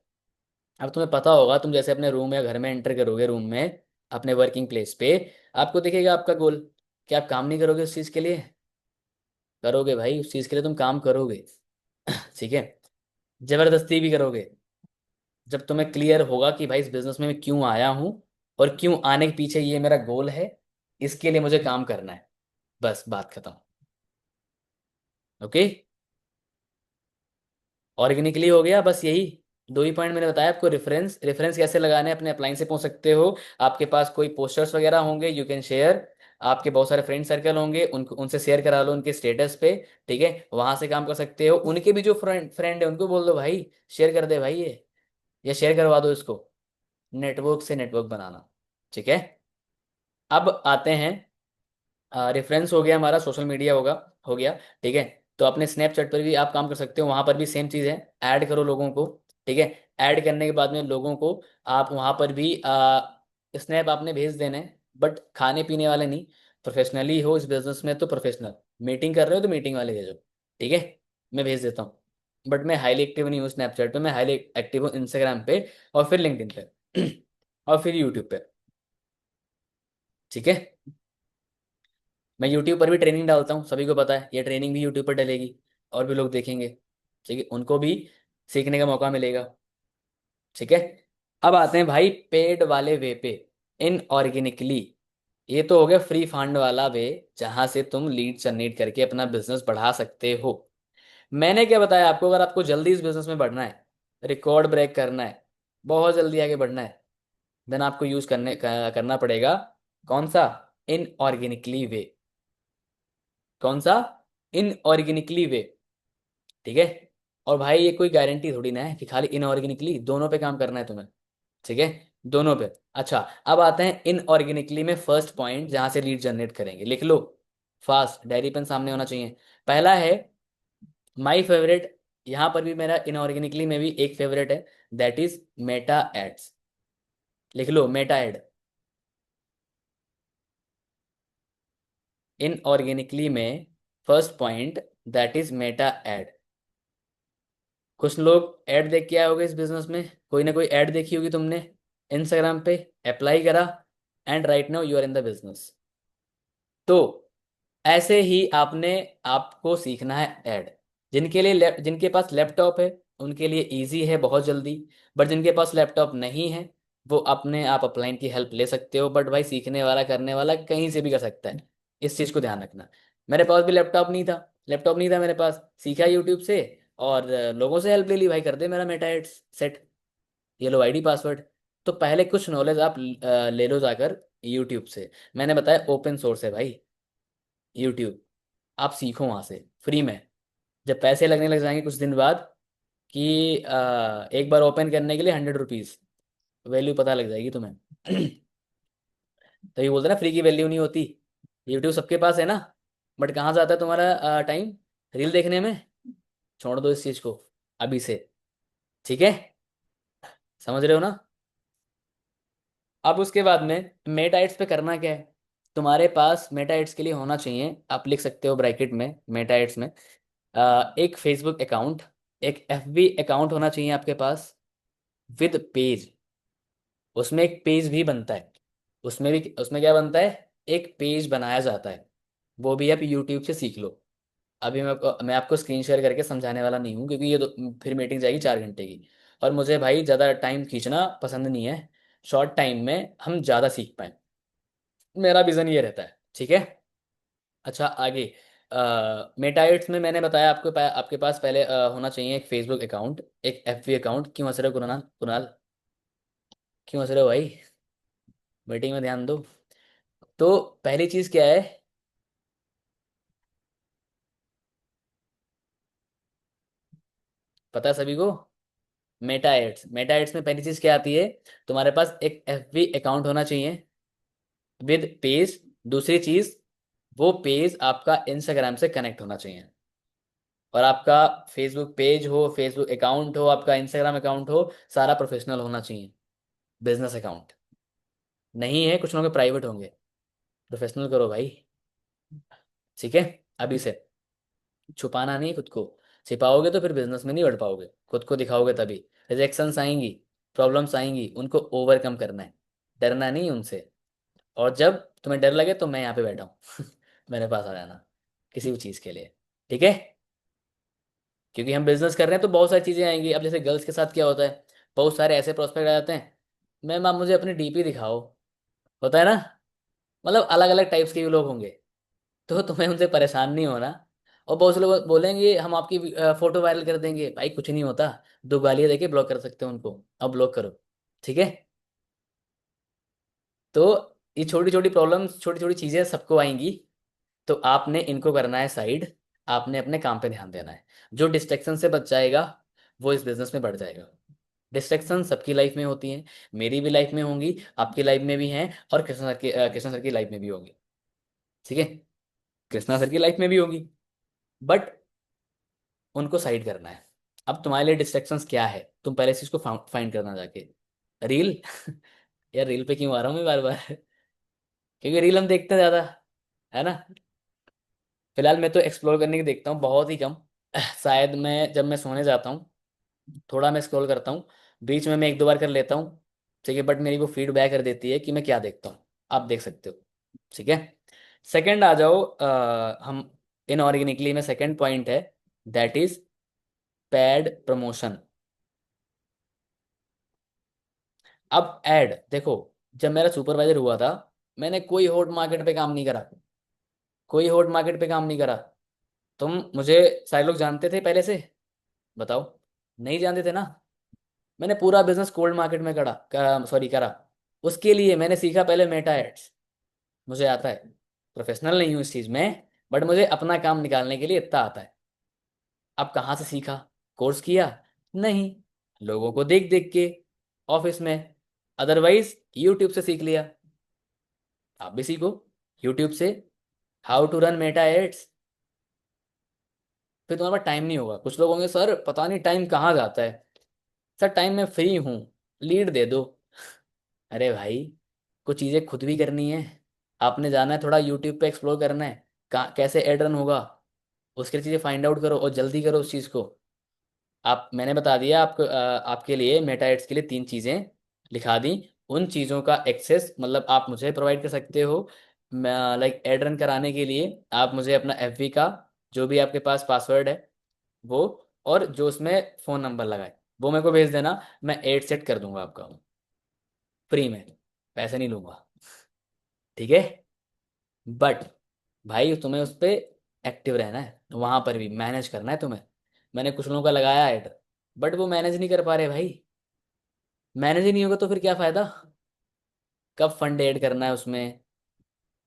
अब तुम्हें पता होगा, तुम जैसे अपने रूम या घर में एंटर करोगे, रूम में अपने वर्किंग प्लेस पे, आपको दिखेगा आपका गोल, क्या आप काम नहीं करोगे उस चीज के लिए? करोगे भाई, उस चीज के लिए तुम काम करोगे, ठीक है, जबरदस्ती भी करोगे। जब तुम्हें क्लियर होगा कि भाई इस बिजनेस में मैं क्यों आया हूं और क्यों आने के पीछे ये मेरा गोल है, इसके लिए मुझे काम करना है, बस बात खत्म। ओके, ऑर्गेनिकली हो गया, बस यही दो ही पॉइंट मैंने बताया आपको। रेफरेंस, रेफरेंस कैसे लगाने हैं, अपने अपलाइन से पहुंच सकते हो। आपके पास कोई पोस्टर्स वगैरह होंगे, यू कैन शेयर। आपके बहुत सारे फ्रेंड सर्कल होंगे, उनको उनसे शेयर करा लो उनके स्टेटस पे, ठीक है, वहां से काम कर सकते हो। उनके भी जो फ्रेंड फ्रेंड है उनको बोल दो भाई शेयर कर दे भाई ये, या शेयर करवा दो इसको। नेटवर्क से नेटवर्क बनाना, ठीक है। अब आते हैं, रेफरेंस हो गया हमारा, सोशल मीडिया होगा, हो गया, ठीक है। तो अपने स्नैपचैट पर भी आप काम कर सकते हो, वहां पर भी सेम चीज़ है, ऐड करो लोगों को, ठीक है। ऐड करने के बाद में लोगों को आप वहां पर भी स्नैप आपने भेज देने, बट खाने पीने वाले नहीं। प्रोफेशनली हो इस बिजनेस में तो प्रोफेशनल, मीटिंग कर रहे हो तो मीटिंग वाले भेजो, ठीक है, मैं भेज देता हूँ। बट मैं हाईली एक्टिव नहीं हूँ स्नैपचैट पे, मैं हाईली एक्टिव हूँ इंस्टाग्राम पे, और फिर लिंक्डइन पे और फिर यूट्यूब पे, ठीक है। मैं यूट्यूब पर भी ट्रेनिंग डालता हूँ, सभी को पता है, ये ट्रेनिंग भी यूट्यूब पर डलेगी, और भी लोग देखेंगे, ठीक है, उनको भी सीखने का मौका मिलेगा, ठीक है। अब आते हैं भाई पेड वाले वे पे, इन ऑर्गेनिकली। ये तो हो गया फ्री फंड वाला वे, जहां से तुम लीड जनरेट करके अपना बिजनेस बढ़ा सकते हो। मैंने क्या बताया आपको, अगर आपको जल्दी इस बिजनेस में बढ़ना है, रिकॉर्ड ब्रेक करना है, बहुत जल्दी आगे बढ़ना है, देन आपको यूज करना पड़ेगा कौन सा? इन ऑर्गेनिकली वे। कौन सा? इन ऑर्गेनिकली वे, ठीक है। और भाई ये कोई गारंटी थोड़ी ना है कि खाली इनऑर्गेनिकली, दोनों पे काम करना है तुम्हें, ठीक है। दोनों पे। अच्छा, अब आते हैं इनऑर्गेनिकली में फर्स्ट पॉइंट जहां से लीड जनरेट करेंगे, लिख लो फास्ट, डायरी पेन सामने होना चाहिए। पहला है माय फेवरेट, यहां पर भी मेरा इनऑर्गेनिकली में भी एक फेवरेट है, दैट इज मेटा एड्स। लिख लो मेटा एड। इनऑर्गेनिकली में first point that is Meta ad. कुछ लोग ऐड देख के आए होगे इस बिजनेस में, कोई ना कोई ऐड देखी होगी तुमने इंस्टाग्राम पे, अप्लाई करा, and right now you are in the business. तो ऐसे ही आपने, आपको सीखना है ऐड। जिनके पास लैपटॉप है उनके लिए इजी है बहुत जल्दी, बट जिनके पास लैपटॉप नहीं है वो अपने आप अपलाइन की हेल्प ले सकते हो, बट भाई सीखने वाला करने वाला कहीं से भी कर सकता है, इस चीज़ को ध्यान रखना। मेरे पास भी लैपटॉप नहीं था मेरे पास, सीखा यूट्यूब से, और लोगों से हेल्प ले ली, भाई कर दे मेरा मेटा एड्स सेट, ये लो आईडी पासवर्ड। तो पहले कुछ नॉलेज आप ले लो जाकर यूट्यूब से। मैंने बताया ओपन सोर्स है भाई यूट्यूब, आप सीखो वहां से फ्री में। जब पैसे लगने लग जाएंगे कुछ दिन बाद कि एक बार ओपन करने के लिए 100 रुपीज, वैल्यू पता लग जाएगी तुम्हें। तो ये बोलते हैं ना फ्री की वैल्यू नहीं होती। यूट्यूब सबके पास है ना, बट कहाँ जाता है तुम्हारा टाइम, रील देखने में। छोड़ दो इस चीज को अभी से, ठीक है, समझ रहे हो ना। अब उसके बाद में मेटाइट्स पे करना क्या है, तुम्हारे पास मेटाइट्स के लिए होना चाहिए, आप लिख सकते हो ब्रैकेट में मेटाइट्स में, एक फेसबुक अकाउंट, एक एफबी अकाउंट होना चाहिए आपके पास विद पेज। उसमें एक पेज भी बनता है, उसमें क्या बनता है, एक पेज बनाया जाता है, वो भी आप यूट्यूब से सीख लो। अभी मैं आपको स्क्रीन शेयर करके समझाने वाला नहीं हूँ, क्योंकि ये फिर मीटिंग जाएगी 4 घंटे की, और मुझे भाई ज़्यादा टाइम खींचना पसंद नहीं है, शॉर्ट टाइम में हम ज़्यादा सीख पाए, मेरा विजन ये रहता है, ठीक है। अच्छा आगे, मेटाइट्स में मैंने बताया आपके पास पहले होना चाहिए एक फेसबुक अकाउंट, एक एफबी अकाउंट। क्यों हंस रहे हो कुणाल कुणाल, क्यों हंस रहे हो भाई, मीटिंग में ध्यान दो। तो पहली चीज़ क्या है, पता है सभी को, मेटा एड्स में पहली चीज़ क्या आती है, तुम्हारे पास एक एफबी अकाउंट होना चाहिए विद पेज। दूसरी चीज़, वो पेज आपका इंस्टाग्राम से कनेक्ट होना चाहिए, और आपका फेसबुक पेज हो, फेसबुक अकाउंट हो, आपका इंस्टाग्राम अकाउंट हो, सारा प्रोफेशनल होना चाहिए, बिजनेस अकाउंट नहीं है, कुछ लोगों के प्राइवेट होंगे, प्रोफेशनल करो भाई, ठीक है। अभी से छुपाना नहीं खुद को, छिपाओगे तो फिर बिजनेस में नहीं बढ़ पाओगे, खुद को दिखाओगे तभी। रिजेक्शंस आएंगी, प्रॉब्लम्स आएंगी, उनको ओवरकम करना है, डरना नहीं उनसे। और जब तुम्हें डर लगे तो मैं यहाँ पे बैठा हूँ मेरे पास आ जाना किसी भी चीज़ के लिए, ठीक है। क्योंकि हम बिजनेस कर रहे हैं तो बहुत सारी चीज़ें आएंगी। अब जैसे गर्ल्स के साथ क्या होता है, बहुत सारे ऐसे प्रोस्पेक्ट आ जाते हैं, मैम आप मुझे अपनी डीपी दिखाओ, होता है ना, मतलब अलग अलग टाइप्स के भी लोग होंगे, तो तुम्हें उनसे परेशान नहीं होना। और बहुत से लोग बोलेंगे हम आपकी फोटो वायरल कर देंगे, भाई कुछ नहीं होता, दो गालियां देके ब्लॉक कर सकते हो उनको, अब ब्लॉक करो, ठीक है। तो ये छोटी छोटी प्रॉब्लम्स, छोटी छोटी चीजें सबको आएंगी, तो आपने इनको करना है साइड, आपने अपने काम पे ध्यान देना है। जो डिस्ट्रैक्शन से बच जाएगा वो इस बिजनेस में बढ़ जाएगा। डिस्ट्रैक्शन सबकी लाइफ में होती हैं, मेरी भी लाइफ में होंगी, आपकी लाइफ में भी हैं, और कृष्णा सर की लाइफ में भी होंगी, ठीक है, कृष्णा सर की लाइफ में भी होगी, बट उनको साइड करना है। अब तुम्हारे लिए डिस्ट्रैक्शंस क्या है, तुम पहले इस चीज को फाइंड करना जाके। रील यार रील पे क्यों आ रहा हूँ मैं बार बार क्योंकि रील हम देखते हैं ज्यादा, है ना। फिलहाल मैं तो एक्सप्लोर करने की देखता हूँ बहुत ही कम शायद मैं जब मैं सोने जाता हूँ थोड़ा मैं स्क्रॉल करता हूँ, बीच में मैं एक दो बार कर लेता हूँ, ठीक है, बट मेरी वो फीडबैक कर देती है कि मैं क्या देखता हूँ, आप देख सकते हो, ठीक है। सेकंड आ जाओ, हम इनऑर्गेनिकली में सेकंड पॉइंट है, दैट इज पैड प्रमोशन। अब ऐड देखो, जब मेरा सुपरवाइजर हुआ था, मैंने कोई हॉट मार्केट पे काम नहीं करा, कोई हॉट मार्केट पे काम नहीं करा। तुम मुझे सारे लोग जानते थे पहले से, बताओ, नहीं जानते थे ना। मैंने पूरा बिजनेस कोल्ड मार्केट में सॉरी करा। उसके लिए मैंने सीखा पहले मेटा एड्स, मुझे आता है, प्रोफेशनल नहीं हूँ इस चीज में, बट मुझे अपना काम निकालने के लिए इतना आता है। अब कहाँ से सीखा, कोर्स किया नहीं, लोगों को देख देख के ऑफिस में, अदरवाइज यूट्यूब से सीख लिया, आप भी सीखो यूट्यूब से, how to run Meta ads. फिर तुम्हारे पास टाइम नहीं होगा। कुछ लोग होंगे सर पता नहीं टाइम कहाँ जाता है, सर टाइम में फ्री हूँ, लीड दे दो। अरे भाई, कुछ चीज़ें खुद भी करनी है। आपने जाना है थोड़ा यूट्यूब पे एक्सप्लोर करना है, कैसे एड रन होगा, उसके लिए चीज़ें फाइंड आउट करो और जल्दी करो उस चीज़ को। आप, मैंने बता दिया आपको, आपके लिए मेटा एड्स के लिए 3 चीज़ें लिखा दी। उन चीज़ों का एक्सेस मतलब आप मुझे प्रोवाइड कर सकते हो। लाइक एड रन कराने के लिए आप मुझे अपना एफबी का जो भी आपके पास पासवर्ड है वो, और जो उसमें फ़ोन नंबर लगाए वो मेरे को भेज देना। मैं एड सेट कर दूंगा आपका फ्री में, पैसे नहीं लूंगा। ठीक है। बट भाई तुम्हें उस पर एक्टिव रहना है, वहां पर भी मैनेज करना है तुम्हें। मैंने कुछ लोगों का लगाया ऐड, बट वो मैनेज नहीं कर पा रहे भाई। मैनेज ही नहीं होगा तो फिर क्या फायदा। कब फंड ऐड करना है उसमें,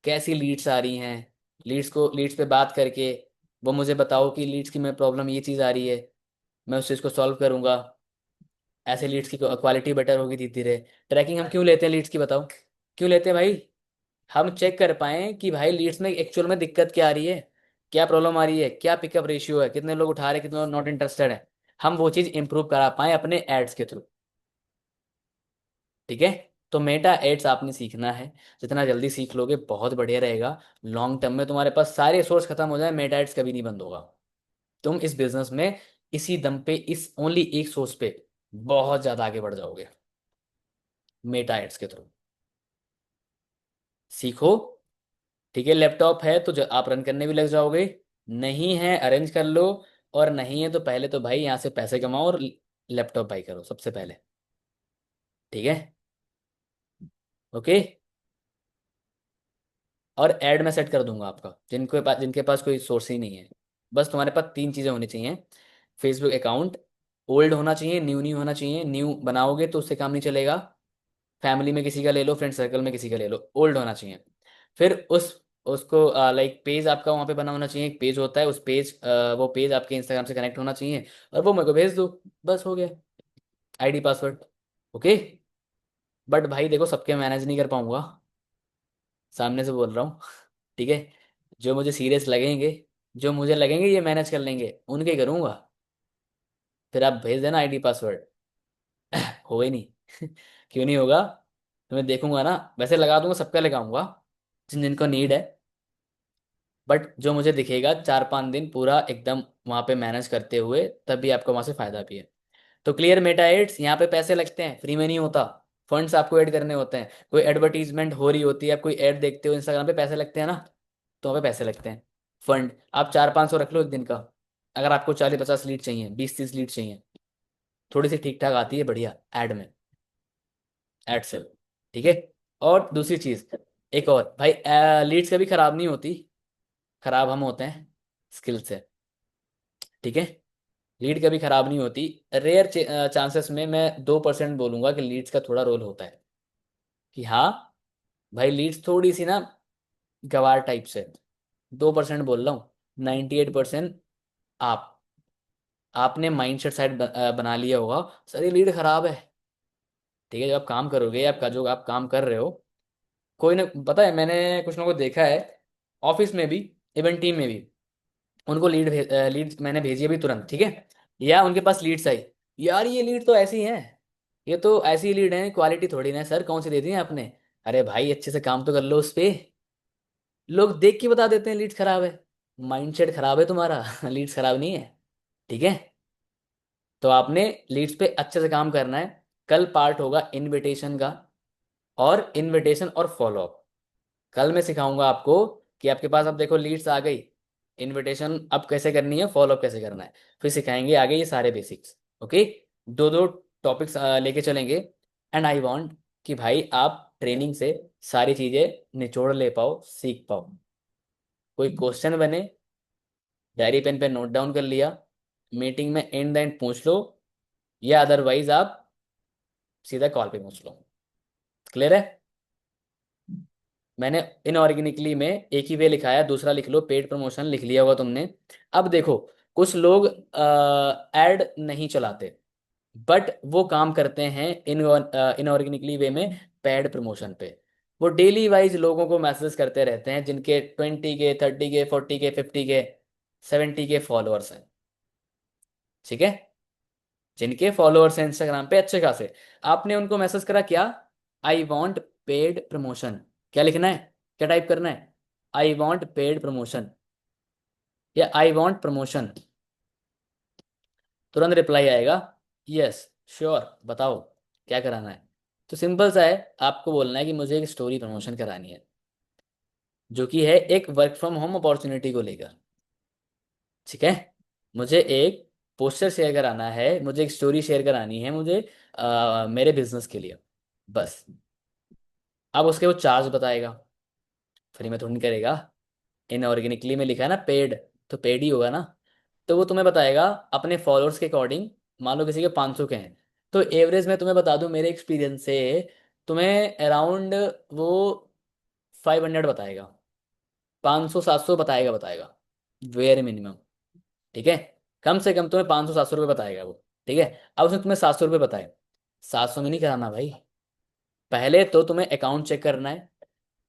कैसी लीड्स आ रही हैं, लीड्स पे बात करके वो मुझे बताओ कि लीड्स की मैं प्रॉब्लम ये चीज़ आ रही है, मैं उस चीज़ को सॉल्व करूंगा। ऐसे लीड्स की क्वालिटी बेटर होगी धीरे धीरे। ट्रैकिंग हम क्यों लेते हैं लीड्स की, बताओ क्यों लेते हैं भाई। हम चेक कर पाएं कि भाई लीड्स में एक्चुअल में दिक्कत क्या आ रही है, क्या प्रॉब्लम आ रही है, क्या पिकअप रेशियो है, कितने लोग उठा रहे हैं, कितने लोग नॉट इंटरेस्टेड है। हम वो चीज़ इंप्रूव करा पाए अपने एड्स के थ्रू। ठीक है। तो मेटा एड्स आपने सीखना है, जितना जल्दी सीख लोगे बहुत बढ़िया रहेगा। लॉन्ग टर्म में तुम्हारे पास सारे सोर्स खत्म हो जाए, मेटा एड्स कभी नहीं बंद होगा। तुम इस बिजनेस में इसी दम पे, इस ओनली एक सोर्स पे बहुत ज्यादा आगे बढ़ जाओगे, मेटा एड्स के थ्रू। सीखो। ठीक है, लैपटॉप है तो जो आप रन करने भी लग जाओगे, नहीं है अरेंज कर लो, और नहीं है तो पहले तो भाई यहाँ से पैसे कमाओ और लैपटॉप बाई करो सबसे पहले। ठीक है। ओके। और ऐड मैं सेट कर दूंगा आपका, जिनके पास कोई सोर्स ही नहीं है। बस तुम्हारे पास 3 चीज़ें होनी चाहिए। फेसबुक अकाउंट ओल्ड होना चाहिए, न्यू नहीं होना चाहिए। न्यू बनाओगे तो उससे काम नहीं चलेगा। फैमिली में किसी का ले लो, फ्रेंड सर्कल में किसी का ले लो, ओल्ड होना चाहिए। फिर उस उसको लाइक पेज आपका वहाँ पे बना होना चाहिए, एक पेज होता है उस पेज, वो पेज आपके इंस्टाग्राम से कनेक्ट होना चाहिए, और वो मेरे को भेज दो, बस हो गया। ID password. ओके। बट भाई देखो सबके मैनेज नहीं कर पाऊंगा, सामने से बोल रहा हूँ। ठीक है। जो मुझे सीरियस लगेंगे, जो मुझे लगेंगे ये मैनेज कर लेंगे, उनके ही करूंगा। फिर आप भेज देना आईडी पासवर्ड। होगा ही नहीं। क्यों नहीं होगा, तो मैं देखूंगा ना। वैसे लगा दूंगा, सबका लगाऊंगा जिन जिनको नीड है। बट जो मुझे दिखेगा 4-5 दिन पूरा एकदम वहां पे मैनेज करते हुए, तभी आपको वहां से फायदा भी है। तो क्लियर मेटा एड्स, यहाँ पे पैसे लगते हैं, फ्री में नहीं होता। फंड्स आपको ऐड करने होते हैं, कोई एडवर्टीजमेंट हो रही होती है, आप कोई ऐड देखते हो इंस्टाग्राम पे, पैसे लगते हैं ना। तो वहाँ पे पैसे लगते हैं। फंड आप 400-500 रख लो एक दिन का। अगर आपको 40-50 लीड चाहिए, 20-30 लीड चाहिए, थोड़ी सी ठीक ठाक आती है बढ़िया ऐड में, एड से। ठीक है। और दूसरी चीज, एक और भाई, लीड्स कभी खराब नहीं होती, खराब हम होते हैं स्किल से। ठीक है। लीड कभी खराब नहीं होती। रेयर चांसेस में मैं 2% बोलूंगा कि लीड्स का थोड़ा रोल होता है, कि हाँ भाई लीड्स थोड़ी सी ना गवार टाइप से। 2% बोल रहा हूँ, 98% आप, आपने माइंडसेट साइड बना लिया होगा, सर ये लीड खराब है। ठीक है, जब आप काम करोगे, आपका जो आप काम कर रहे हो, कोई ना, पता है मैंने कुछ लोगों को देखा है ऑफिस में भी, इवन टीम में भी, उनको लीड मैंने भेजी अभी तुरंत, ठीक है, या उनके पास लीड्स आई, यार ये लीड तो ऐसी हैं, ये तो ऐसी लीड है, क्वालिटी थोड़ी ना है सर, कौन सी दे दी है आपने। अरे भाई अच्छे से काम तो कर लो उस पे। लोग देख के बता देते हैं लीड्स खराब है। माइंडसेट खराब है तुम्हारा। लीड्स खराब नहीं है। ठीक है। तो आपने लीड्स पे अच्छे से काम करना है। कल पार्ट होगा इनविटेशन का, और इनविटेशन और फॉलोअप। कल मैं सिखाऊंगा आपको कि आपके पास अब देखो लीड्स आ गई, इनविटेशन अब कैसे करनी है, फॉलोअप कैसे करना है, फिर सिखाएंगे आगे ये सारे बेसिक्स। ओके। दो दो टॉपिक्स लेके चलेंगे। एंड आई वांट कि भाई आप ट्रेनिंग से सारी चीजें निचोड़ ले पाओ, सीख पाओ। कोई क्वेश्चन बने, डायरी पेन पे नोट डाउन कर लिया, मीटिंग में एंड एंड पूछ लो, या अदरवाइज आप सीधा कॉल पे पूछ लो। क्लियर है। मैंने इनऑर्गेनिकली में एक ही वे लिखा है, दूसरा लिख लो पेड प्रमोशन, लिख लिया होगा तुमने। अब देखो, कुछ लोग ऐड नहीं चलाते, बट वो काम करते हैं इनऑर्गेनिकली वे में, पेड प्रमोशन पे। वो डेली वाइज लोगों को मैसेज करते रहते हैं जिनके 20 के, 30 के, 40 के, 50 के, 70 के फॉलोअर्स हैं। ठीक है, जिनके फॉलोअर्स हैं इंस्टाग्राम पे अच्छे खासे, आपने उनको मैसेज करा क्या, आई वॉन्ट पेड प्रमोशन। क्या लिखना है, क्या टाइप करना है, आई वॉन्ट पेड प्रमोशन या आई वॉन्ट प्रमोशन। तुरंत रिप्लाई आएगा, यस श्योर बताओ क्या कराना है। तो सिंपल सा है, आपको बोलना है कि मुझे एक स्टोरी प्रमोशन करानी है, जो कि है एक वर्क फ्रॉम होम अपॉर्चुनिटी को लेकर। ठीक है, मुझे एक पोस्टर शेयर कराना है, मुझे एक स्टोरी शेयर करानी है मुझे, मेरे बिजनेस के लिए, बस। अब उसके वो चार्ज बताएगा, फ्री में थोड़ी नहीं करेगा। इनऑर्गेनिकली में लिखा है ना पेड, तो पेड ही होगा ना। तो वो तुम्हें बताएगा अपने फॉलोअर्स के अकॉर्डिंग। मान लो किसी के 500 के हैं, तो एवरेज में तुम्हें बता दूं मेरे एक्सपीरियंस से, तुम्हें अराउंड वो 500 बताएगा, 500 700 बताएगा, बताएगा वेयर मिनिमम। ठीक है, कम से कम तुम्हें 500 700 रुपये बताएगा वो। ठीक है, अब उसने तुम्हें 700 रुपये बताए, 700 में नहीं कराना भाई। पहले तो तुम्हें अकाउंट चेक करना है,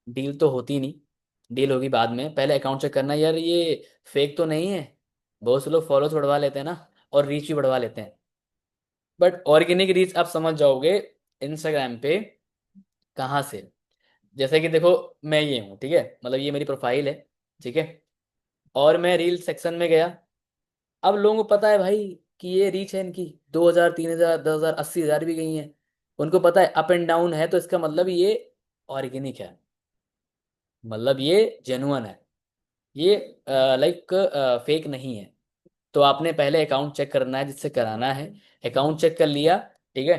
डील तो होती नहीं, डील होगी बाद में। पहले अकाउंट चेक करना है, यार ये फेक तो नहीं है। बहुत से लोग फॉलोअर्स बढ़वा लेते हैं ना, और रीच भी बढ़वा लेते हैं, बट ऑर्गेनिक रीच आप समझ जाओगे इंस्टाग्राम पे कहाँ से। जैसे कि देखो, मैं ये हूँ, ठीक है, मतलब ये मेरी प्रोफाइल है, ठीक है, और मैं रील सेक्शन में गया। अब लोगों को पता है भाई कि ये रीच है इनकी 2000, 3000, 10,000, 80,000 भी गई हैं। उनको पता है अप एंड डाउन है, तो इसका मतलब ये ऑर्गेनिक है, मतलब ये जेन्युइन है, ये लाइक फेक नहीं है। तो आपने पहले अकाउंट चेक करना है जिससे कराना है। अकाउंट चेक कर लिया, ठीक है,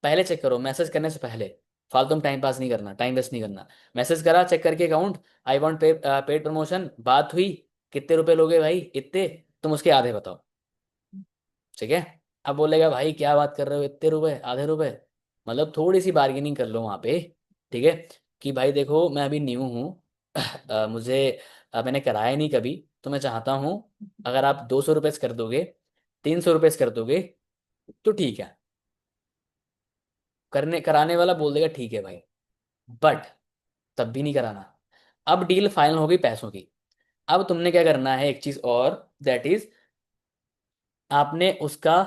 पहले चेक करो मैसेज करने से पहले, फालतू में टाइम पास नहीं करना, टाइम वेस्ट नहीं करना। मैसेज करा, चेक करके account, I want paid promotion, बात हुई, कितने रुपए लोगे भाई, इतने, तुम उसके आधे बताओ। ठीक है, अब बोलेगा भाई क्या बात कर रहे हो, इतने रुपए, आधे रुपए, मतलब थोड़ी सी बार्गेनिंग कर लो वहां पे। ठीक है, कि भाई देखो मैं अभी न्यू हूँ, मुझे मैंने कराया नहीं कभी, तो मैं चाहता हूँ अगर आप 200 रुपये कर दोगे, 300 रुपये कर दोगे, तो ठीक है। करने कराने वाला बोल देगा ठीक है भाई, बट तब भी नहीं कराना। अब डील फाइनल हो गई पैसों की। अब तुमने क्या करना है, एक चीज और, दैट इज आपने उसका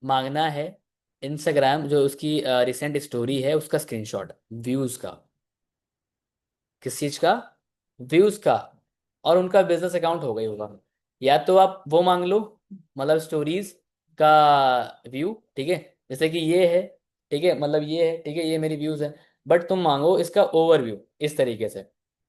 मांगना है इंस्टाग्राम, जो उसकी रिसेंट स्टोरी है उसका स्क्रीनशॉट, व्यूज का। किस चीज का, व्यूज का। और उनका बिजनेस अकाउंट हो गई होगा, या तो आप वो मांग लो, मतलब स्टोरीज का व्यू। ठीक है, जैसे कि ये है, ठीक है, मतलब ये है, ठीक है, ये मेरी व्यूज है, बट तुम मांगो इसका ओवरव्यू इस तरीके से।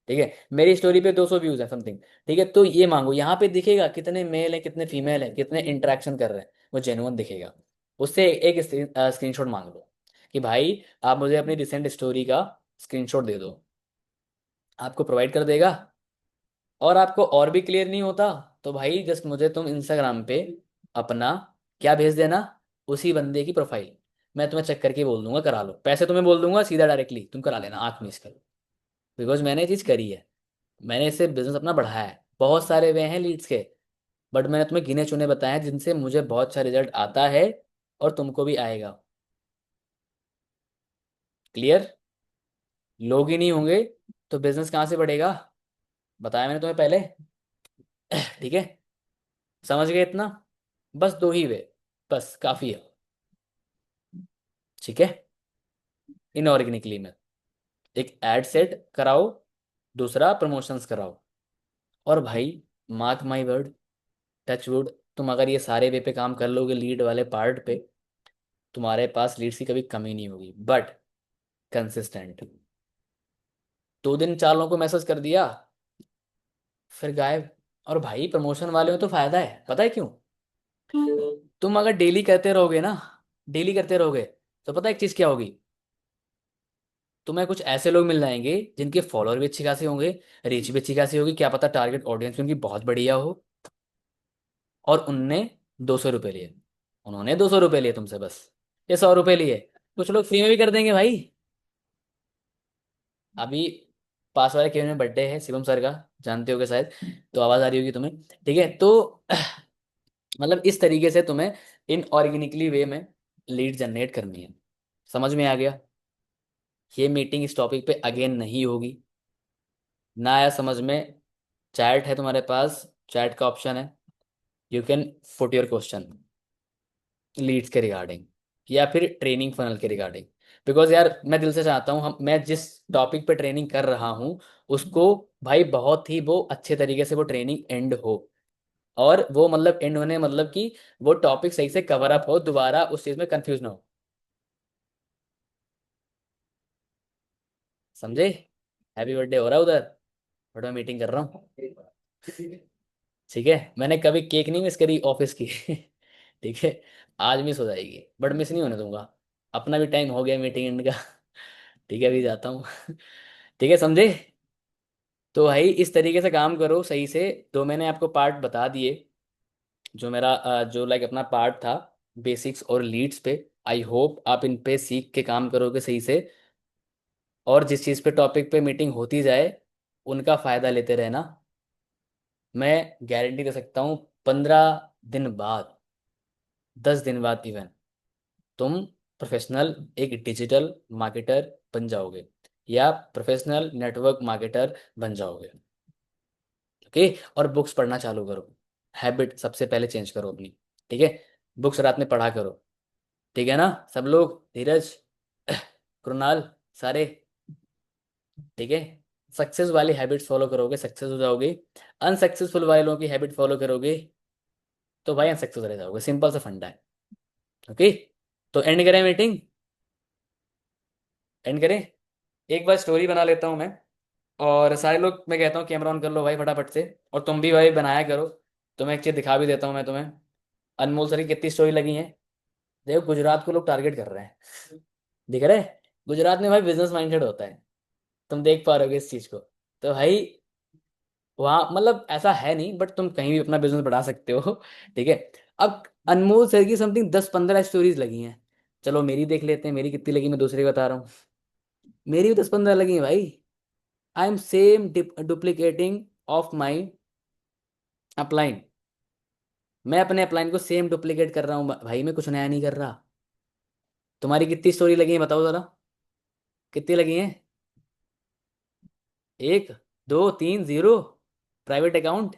ठीक है, मेरी स्टोरी पे 200 व्यूज है समथिंग, ठीक है, तो ये मांगो, यहाँ पे दिखेगा कितने मेल है कितने फीमेल है कितने इंटरेक्शन कर रहे हैं, वो जेन्युइन दिखेगा। उससे एक स्क्रीनशॉट मांग लो कि भाई आप मुझे अपनी रिसेंट स्टोरी का स्क्रीनशॉट दे दो, आपको प्रोवाइड कर देगा। और आपको और भी क्लियर नहीं होता, तो भाई जस्ट मुझे तुम इंस्टाग्राम पे अपना क्या भेज देना, उसी बंदे की प्रोफाइल, मैं तुम्हें चेक करके बोल दूंगा करा लो, पैसे तुम्हें बोल दूंगा सीधा डायरेक्टली, तुम करा लेना आंख मीच कर। बिकॉज मैंने ये चीज़ करी है, मैंने इससे बिजनेस अपना बढ़ाया है। बहुत सारे वे हैं लीड्स के, बट मैंने तुम्हें गिने चुने बताए हैं जिनसे मुझे बहुत अच्छा रिजल्ट आता है, और तुमको भी आएगा। क्लियर, लोग ही नहीं होंगे तो बिजनेस कहाँ से बढ़ेगा, बताया मैंने तुम्हें पहले। ठीक है, समझ गए इतना, बस दो ही वे, बस काफी है। ठीक है, इनऑर्गेनिकली में एक एड सेट कराओ, दूसरा प्रमोशंस कराओ, और भाई mark my word, touch wood, तुम अगर ये सारे वे पे काम कर लोगे लीड वाले पार्ट पे, तुम्हारे पास लीड्स की कभी कमी नहीं होगी, बट कंसिस्टेंट। 2 दिन 4 लोगों को मैसेज कर दिया, फिर गायब। और भाई प्रमोशन वाले में तो फायदा है, पता है क्यों, तुम अगर डेली करते रहोगे ना, डेली करते रहोगे, तो पता है एक चीज क्या होगी, तुम्हें कुछ ऐसे लोग मिल जाएंगे जिनके फॉलोअर भी अच्छी खासी होंगे, रीच भी अच्छी खासी होगी, क्या पता टारगेट ऑडियंस भी उनकी बहुत बढ़िया हो, और उनने 200 रुपये लिए, उन्होंने 200 रुपये लिए तुमसे बस, ये 100 रुपये लिए। कुछ लोग फ्री में भी कर देंगे भाई। अभी पास वाले केबिन में बर्थडे है शिवम सर का, जानते होगे शायद, तो आवाज आ रही होगी तुम्हें। ठीक है, तो मतलब इस तरीके से तुम्हें इन ऑर्गेनिकली वे में लीड जनरेट करनी है। समझ में आ गया? ये मीटिंग इस टॉपिक पे अगेन नहीं होगी। ना आया समझ में? चैट है तुम्हारे पास, चैट का ऑप्शन है, you can put your question leads के रिगार्डिंग या फिर ट्रेनिंग फनल के रिगार्डिंग। बिकॉज यार मैं दिल से चाहता हूँ, हम मैं जिस टॉपिक पे ट्रेनिंग कर रहा हूँ उसको भाई बहुत ही वो अच्छे तरीके से वो ट्रेनिंग एंड हो। और वो मतलब एंड होने मतलब कि वो टॉपिक सही से कवर अप हो, दोबारा उस चीज में कंफ्यूज ना हो। समझे? हैप्पी बर्थडे हो रहा है उधर, बट मैं मीटिंग कर रहा हूँ। ठीक है, मैंने कभी केक नहीं मिस करी ऑफिस की। ठीक है, आज मिस हो जाएगी बट मिस नहीं होने दूंगा। अपना भी टाइम हो गया मीटिंग एंड का। ठीक है, अभी जाता हूँ। ठीक है, समझे? तो भाई इस तरीके से काम करो सही से। तो मैंने आपको पार्ट बता दिए, जो मेरा जो लाइक अपना पार्ट था बेसिक्स और लीड्स पे। आई होप आप इन पे सीख के काम करोगे सही से, और जिस चीज़ पे टॉपिक पे मीटिंग होती जाए उनका फायदा लेते रहना। मैं गारंटी दे सकता हूँ 15 दिन बाद, 10 दिन बाद इवन तुम प्रोफेशनल एक डिजिटल मार्केटर बन जाओगे, या प्रोफेशनल नेटवर्क मार्केटर बन जाओगे। ओके? और बुक्स पढ़ना चालू करो। हैबिट सबसे पहले चेंज करो अपनी। ठीक है? बुक्स रात में पढ़ा करो। ठीक है ना? सब लोग, धीरज, कृणाल, सारे। ठीक है? सक्सेस वाली हैबिट्स फॉलो करोगे सक्सेस हो जाओगे। अनसक्सेसफुल वालों की हैबिट फॉलो करोगे तो भाई अनसक्सेस रह जाओगे। सिंपल सा फंडा है। ओके? तो एंड करें मीटिंग? एंड करें? एक बार स्टोरी बना लेता हूँ मैं, और सारे लोग मैं कहता हूँ कैमरा ऑन कर लो भाई फटाफट से। और तुम भी भाई बनाया करो। तुम्हें एक चीज दिखा भी देता हूँ मैं तुम्हें। अनमोल सर की कितनी स्टोरी लगी है। देखो गुजरात को लोग टारगेट कर रहे हैं। दिख रहा है? गुजरात में भाई बिजनेस माइंडेड होता है। तुम देख पा रहे हो इस चीज को। तो भाई वहाँ मतलब ऐसा है नहीं, बट तुम कहीं भी अपना बिजनेस बढ़ा सकते हो। ठीक है? अब अनमोल सर की समथिंग 10-15 स्टोरीज लगी हैं। चलो मेरी देख लेते हैं, मेरी कितनी लगी, मैं दूसरी बता रहा हूँ। मेरी भी 10-15 लगी हैं भाई। I am same duplicating of my upline. मैं अपने अपलाइन को सेम डुप्लीकेट कर रहा हूँ भाई, मैं कुछ नया नहीं कर रहा। तुम्हारी कितनी स्टोरी लगी है बताओ जरा? कितनी लगी हैं? एक, दो, तीन, जीरो? प्राइवेट अकाउंट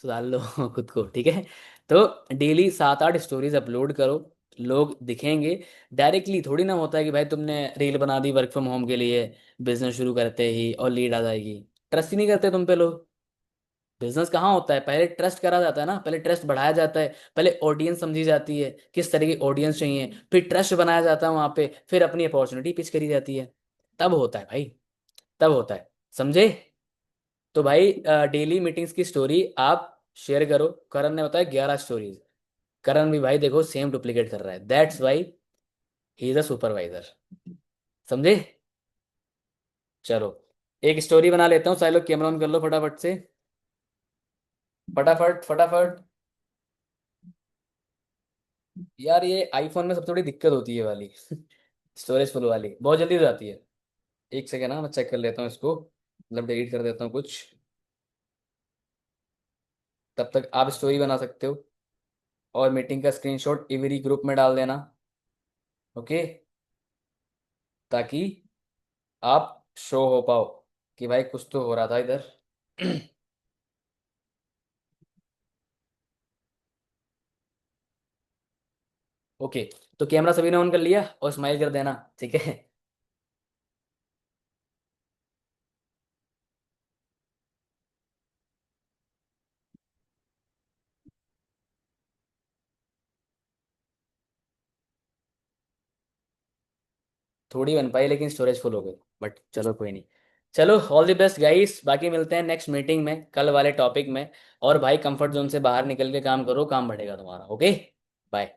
सुधार लो। खुद को। ठीक है? तो डेली 7-8 स्टोरीज अपलोड करो, लोग दिखेंगे। डायरेक्टली थोड़ी ना होता है कि भाई तुमने रील बना दी वर्क फ्रॉम होम के लिए, बिजनेस शुरू करते ही और लीड आ जाएगी। ट्रस्ट ही नहीं करते तुम पे लोग। बिजनेस कहाँ होता है, पहले ट्रस्ट करा जाता है ना, पहले ट्रस्ट बढ़ाया जाता है, पहले ऑडियंस समझी जाती है किस तरह की ऑडियंस चाहिए, फिर ट्रस्ट बनाया जाता है वहां पे, फिर अपनी अपॉर्चुनिटी पिच करी जाती है। तब होता है भाई, तब होता है। समझे? तो भाई डेली मीटिंग्स की स्टोरी आप शेयर करो। करण ने बताया 11 स्टोरीज। करण भी भाई देखो सेम डुप्लीकेट कर रहा है, that's why he is a supervisor. समझे? चलो एक स्टोरी बना लेता हूँ, सारे लोग कैमरा ऑन कर लो फटाफट से। फटाफट फटाफट। यार ये आईफोन में सबसे बड़ी दिक्कत होती है वाली। स्टोरेज फुल वाली बहुत जल्दी हो जाती है। एक सेकेंड ना, मैं चेक कर लेता हूँ इसको, मतलब डिलीट कर देता हूँ कुछ। तब तक आप स्टोरी बना सकते हो, और मीटिंग का स्क्रीनशॉट एवरी ग्रुप में डाल देना। ओके? ताकि आप शो हो पाओ कि भाई कुछ तो हो रहा था इधर। ओके, तो कैमरा सभी ने ऑन कर लिया और स्माइल कर देना। ठीक है? थोड़ी बन पाई लेकिन स्टोरेज फुल हो गई, बट चलो कोई नहीं। चलो ऑल द बेस्ट गाइस, बाकी मिलते हैं नेक्स्ट मीटिंग में कल वाले टॉपिक में। और भाई कंफर्ट जोन से बाहर निकल के काम करो, काम बढ़ेगा तुम्हारा। ओके? बाय।